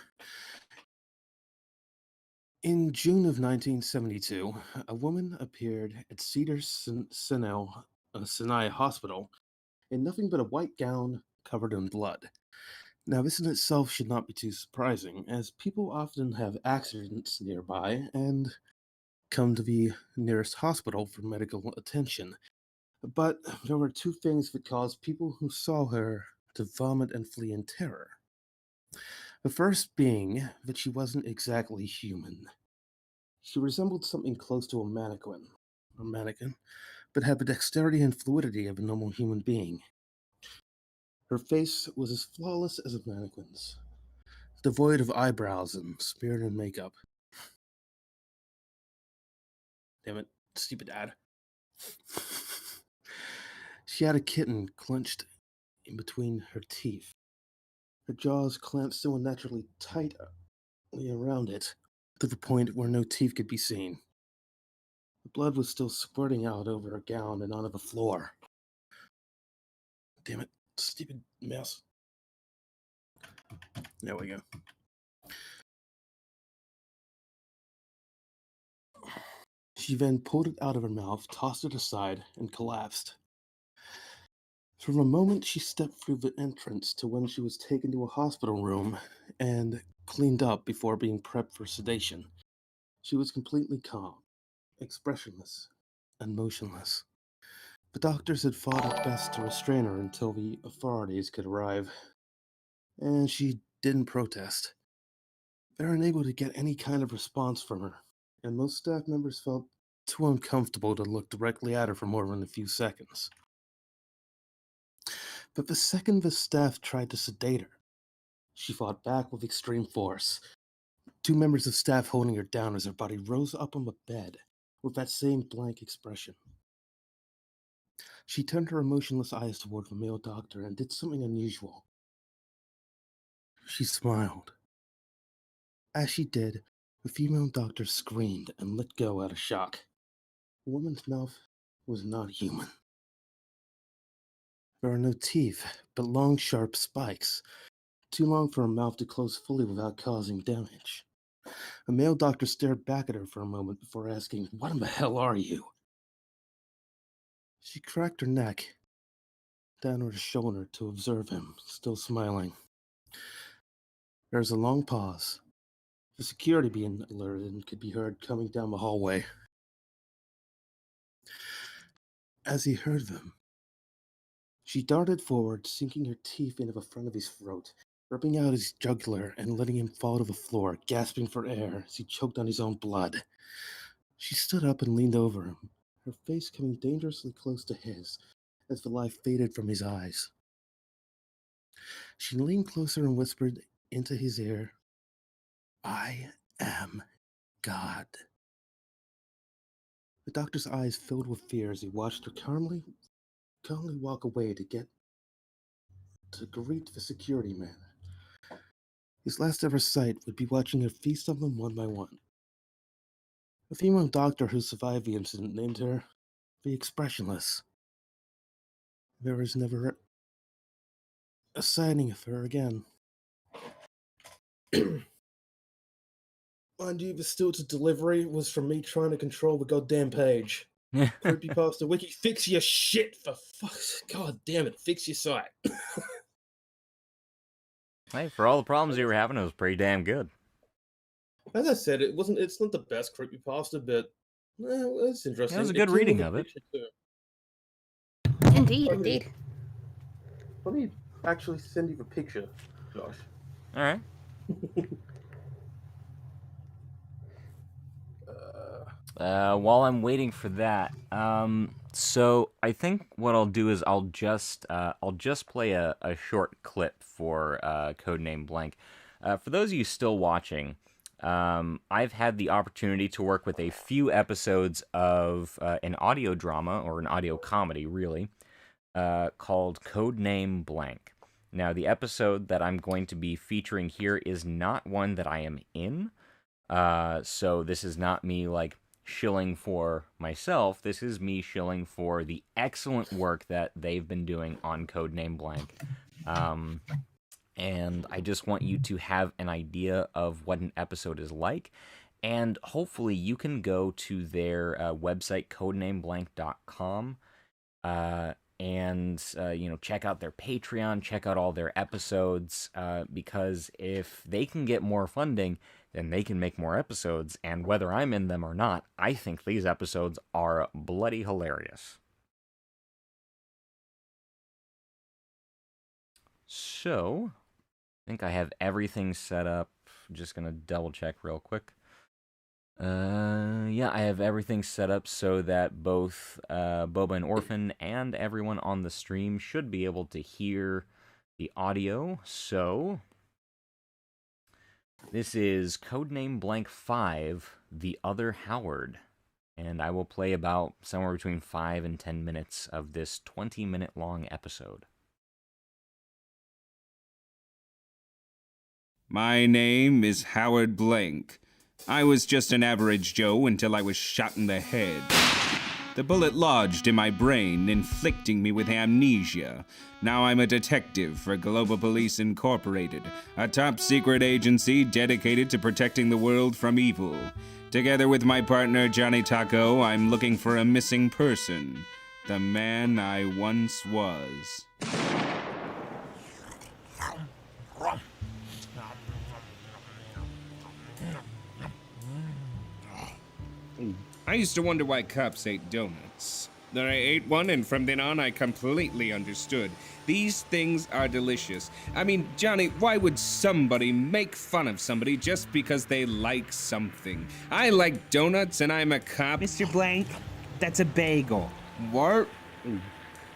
In June of 1972, a woman appeared at Sinai Hospital in nothing but a white gown covered in blood. Now, this in itself should not be too surprising, as people often have accidents nearby and come to the nearest hospital for medical attention. But there were two things that caused people who saw her to vomit and flee in terror. The first being that she wasn't exactly human. She resembled something close to a mannequin, but had the dexterity and fluidity of a normal human being. Her face was as flawless as a mannequin's, devoid of eyebrows and smeared in makeup. Damn it, stupid ad. She had a kitten clenched in between her teeth. Her jaws clamped so unnaturally tightly around it, to the point where no teeth could be seen. The blood was still squirting out over her gown and onto the floor. Damn it, stupid mouse. There we go. She then pulled it out of her mouth, tossed it aside, and collapsed. From the moment she stepped through the entrance to when she was taken to a hospital room and cleaned up before being prepped for sedation, she was completely calm, expressionless, and motionless. The doctors had fought at best to restrain her until the authorities could arrive, and she didn't protest. They were unable to get any kind of response from her, and most staff members felt too uncomfortable to look directly at her for more than a few seconds. But the second the staff tried to sedate her, she fought back with extreme force, 2 members of staff holding her down as her body rose up on the bed with that same blank expression. She turned her emotionless eyes toward the male doctor and did something unusual. She smiled. As she did, the female doctor screamed and let go out of shock. The woman's mouth was not human. There were no teeth, but long, sharp spikes, too long for her mouth to close fully without causing damage. The male doctor stared back at her for a moment before asking, "What in the hell are you?" She cracked her neck, down her shoulder to observe him, still smiling. There was a long pause. The security being alerted and could be heard coming down the hallway. As he heard them, she darted forward, sinking her teeth into the front of his throat, ripping out his jugular and letting him fall to the floor, gasping for air as he choked on his own blood. She stood up and leaned over him, her face coming dangerously close to his as the life faded from his eyes. She leaned closer and whispered into his ear, "I am God." The doctor's eyes filled with fear as he watched her calmly walk away to greet the security man. His last ever sight would be watching her feast on them one by one. The female doctor who survived the incident named her the Expressionless. There was never a sighting of her again. Mind you, the stilted delivery was from me trying to control the goddamn page. Creepypasta wiki, fix your shit for fuck's god damn it, fix your site. Hey, for all the problems you were having, it was pretty damn good. As I said, it's not the best creepypasta, but it's interesting. It was a good reading of it. Indeed. Let me actually send you the picture, Josh. All right. While I'm waiting for that, so I think what I'll do is I'll just play a short clip for Codename Blank. For those of you still watching, I've had the opportunity to work with a few episodes of an audio drama, or an audio comedy, really, called Codename Blank. Now, the episode that I'm going to be featuring here is not one that I am in, so this is not me, like, shilling for myself. This is me shilling for the excellent work that they've been doing on Codename Blank. And I just want you to have an idea of what an episode is like, and hopefully you can go to their website, codenameblank.com, and check out their Patreon, check out all their episodes, because if they can get more funding, then they can make more episodes, and whether I'm in them or not, I think these episodes are bloody hilarious. So, I think I have everything set up. I'm just gonna double check real quick. Yeah, I have everything set up so that both Boba and Orphan and everyone on the stream should be able to hear the audio. So, this is Codename Blank 5, The Other Howard. And I will play about somewhere between 5 and 10 minutes of this 20-minute long episode. My name is Howard Blank. I was just an average Joe until I was shot in the head. The bullet lodged in my brain, inflicting me with amnesia. Now I'm a detective for Global Police Incorporated, a top-secret agency dedicated to protecting the world from evil. Together with my partner Johnny Taco, I'm looking for a missing person. The man I once was. I used to wonder why cops ate donuts. Then I ate one, and from then on, I completely understood. These things are delicious. I mean, Johnny, why would somebody make fun of somebody just because they like something? I like donuts, and I'm a cop. Mr. Blank, that's a bagel. What?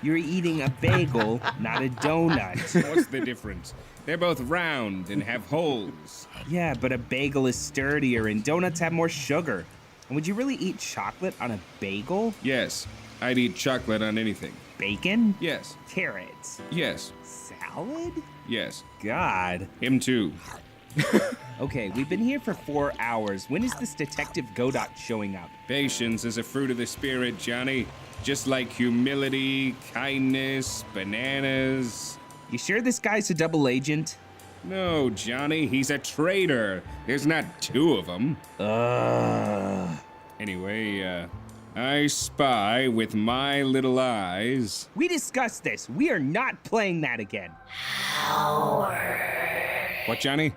You're eating a bagel, not a donut. What's the difference? They're both round and have holes. Yeah, but a bagel is sturdier, and donuts have more sugar. And would you really eat chocolate on a bagel? Yes, I'd eat chocolate on anything. Bacon? Yes. Carrots? Yes. Salad? Yes. God. Him too. Okay, we've been here for 4 hours. When is this Detective Godot showing up? Patience is a fruit of the spirit, Johnny. Just like humility, kindness, bananas. You sure this guy's a double agent? No, Johnny, he's a traitor. There's not two of them. Anyway, I spy with my little eyes. We discussed this. We are not playing that again. What, Johnny?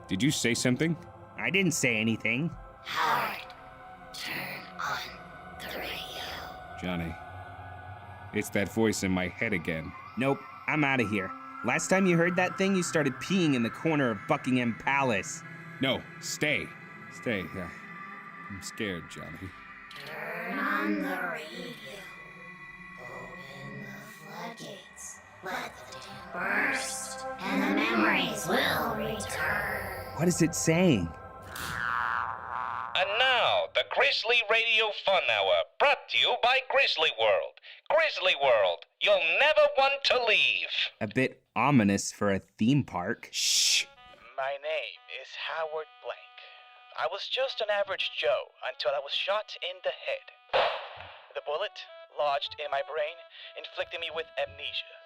Did you say something? I didn't say anything. Johnny, it's that voice in my head again. Nope, I'm out of here. Last time you heard that thing, you started peeing in the corner of Buckingham Palace. No, stay. Stay. I'm scared, Johnny. Turn on the radio. Open the floodgates. Let the dam burst, and the memories will return. What is it saying? And now, the Grizzly Radio Fun Hour, brought to you by Grizzly World. Grizzly World, you'll never want to leave. A bit ominous for a theme park. Shh. My name is Howard Blank. I was just an average Joe until I was shot in the head. The bullet lodged in my brain, inflicting me with amnesia.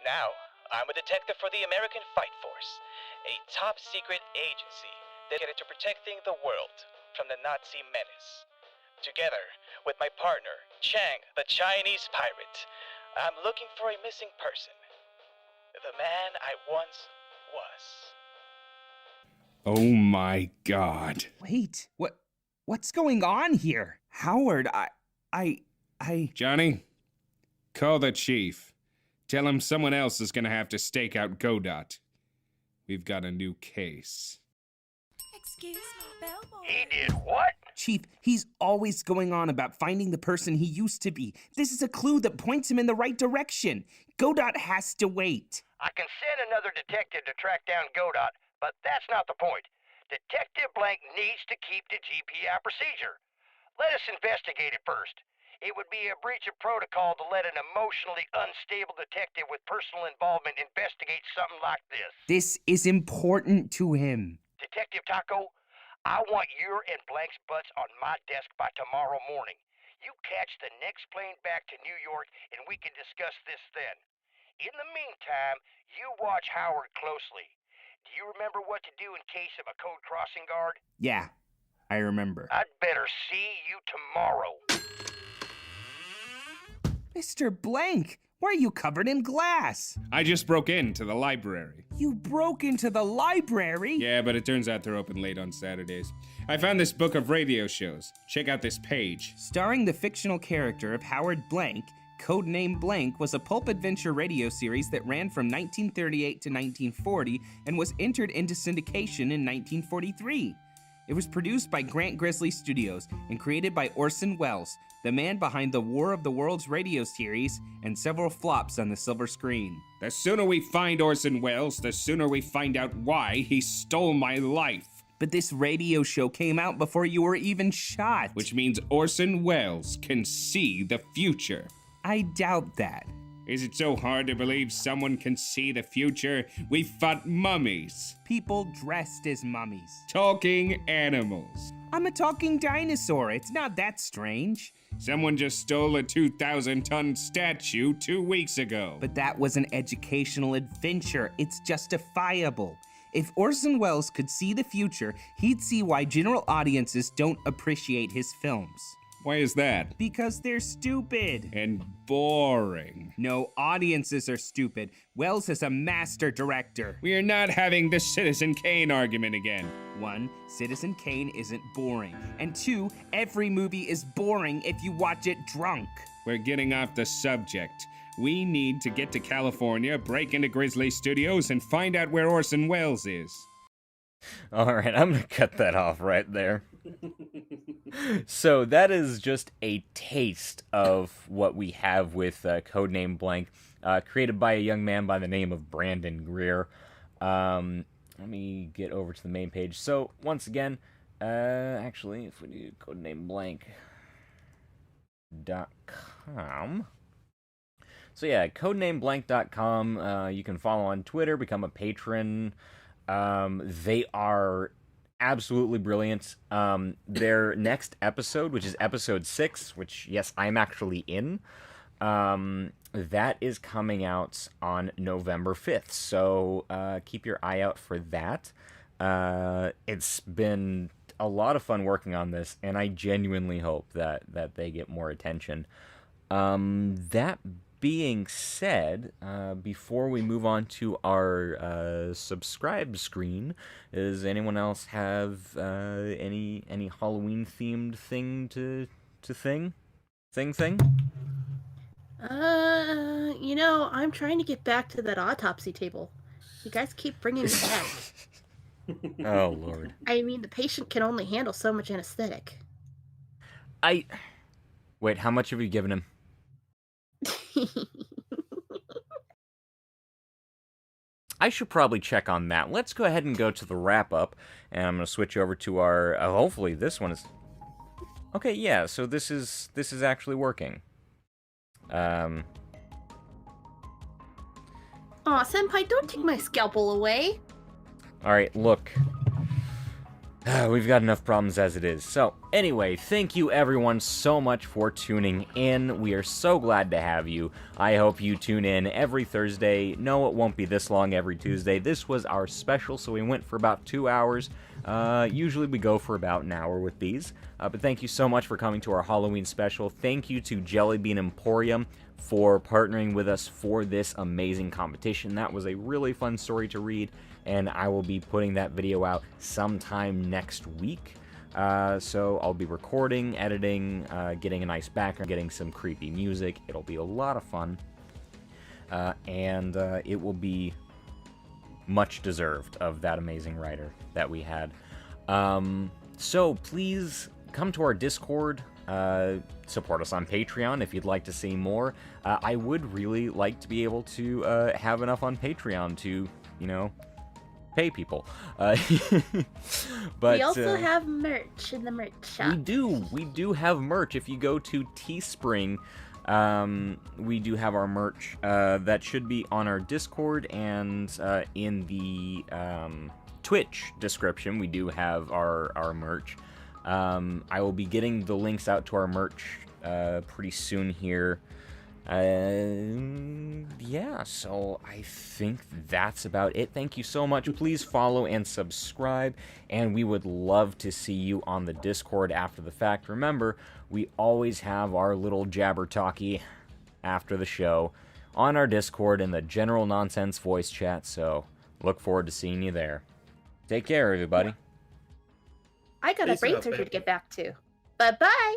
Now, I'm a detective for the American Fight Force, a top-secret agency dedicated to protecting the world from the Nazi menace. Together with my partner, Chang, the Chinese pirate, I'm looking for a missing person. The man I once was. Oh my God. Wait, what's going on here? Howard, Johnny, call the chief. Tell him someone else is gonna have to stake out Godot. We've got a new case. Excuse me, bellboy. He did what? Chief, he's always going on about finding the person he used to be. This is a clue that points him in the right direction. Godot has to wait. I can send another detective to track down Godot, but that's not the point. Detective Blank needs to keep the GPI procedure. Let us investigate it first. It would be a breach of protocol to let an emotionally unstable detective with personal involvement investigate something like this. This is important to him. Detective Taco, I want your and Blank's butts on my desk by tomorrow morning. You catch the next plane back to New York and we can discuss this then. In the meantime, you watch Howard closely. Do you remember what to do in case of a code crossing guard? Yeah, I remember. I'd better see you tomorrow. Mr. Blank, why are you covered in glass? I just broke into the library. You broke into the library? Yeah, but it turns out they're open late on Saturdays. I found this book of radio shows. Check out this page. Starring the fictional character of Howard Blank, Codename Blank was a pulp adventure radio series that ran from 1938 to 1940 and was entered into syndication in 1943. It was produced by Grant Grizzly Studios and created by Orson Welles, the man behind the War of the Worlds radio series and several flops on the silver screen. The sooner we find Orson Welles, the sooner we find out why he stole my life. But this radio show came out before you were even shot. Which means Orson Welles can see the future. I doubt that. Is it so hard to believe someone can see the future? We fought mummies. People dressed as mummies. Talking animals. I'm a talking dinosaur. It's not that strange. Someone just stole a 2,000-ton statue 2 weeks ago. But that was an educational adventure. It's justifiable. If Orson Welles could see the future, he'd see why general audiences don't appreciate his films. Why is that? Because they're stupid. And boring. No, audiences are stupid. Welles is a master director. We are not having the Citizen Kane argument again. 1, Citizen Kane isn't boring. And 2, every movie is boring if you watch it drunk. We're getting off the subject. We need to get to California, break into Grizzly Studios, and find out where Orson Welles is. Alright, I'm gonna cut that off right there. So that is just a taste of what we have with Codename Blank, created by a young man by the name of Brandon Greer. Let me get over to the main page. So, once again, actually, if we do codenameblank.com. So yeah, codenameblank.com. You can follow on Twitter, become a patron. They are absolutely brilliant. Their next episode, which is episode 6, which, yes, I'm actually in, that is coming out on November 5th. So keep your eye out for that. It's been a lot of fun working on this, and I genuinely hope that they get more attention. That being said, before we move on to our subscribe screen, does anyone else have any Halloween themed thing to thing? You know, I'm trying to get back to that autopsy table. You guys keep bringing it back. Oh Lord. I mean, the patient can only handle so much anesthetic. Wait, how much have you given him? I should probably check on that. Let's go ahead and go to the wrap-up, and I'm going to switch over to our... hopefully this one is... Okay, yeah, so this is actually working. Aw, Senpai, don't take my scalpel away. Alright, look. We've got enough problems as it is. So, anyway, thank you everyone so much for tuning in. We are so glad to have you. I hope you tune in every Thursday. No, it won't be this long every Tuesday. This was our special, so we went for about 2 hours. Usually we go for about an hour with these. But thank you so much for coming to our Halloween special. Thank you to Jellybean Emporium for partnering with us for this amazing competition. That was a really fun story to read, and I will be putting that video out sometime next week. So I'll be recording, editing, getting a nice background, getting some creepy music. It'll be a lot of fun, and it will be much deserved of that amazing writer that we had. So please come to our Discord, support us on Patreon if you'd like to see more. I would really like to be able to have enough on Patreon to, you know, pay people. But we also have merch in the merch shop. We do have merch. If you go to Teespring, we do have our merch that should be on our Discord, and in the Twitch description we do have our merch. I will be getting the links out to our merch pretty soon here. Yeah, so I think that's about it. Thank you so much. Please follow and subscribe, and we would love to see you on the Discord after the fact. Remember, we always have our little jabber talkie after the show on our Discord in the general nonsense voice chat, so look forward to seeing you there. Take care, everybody. I got a brain surgery to get back to. Bye-bye.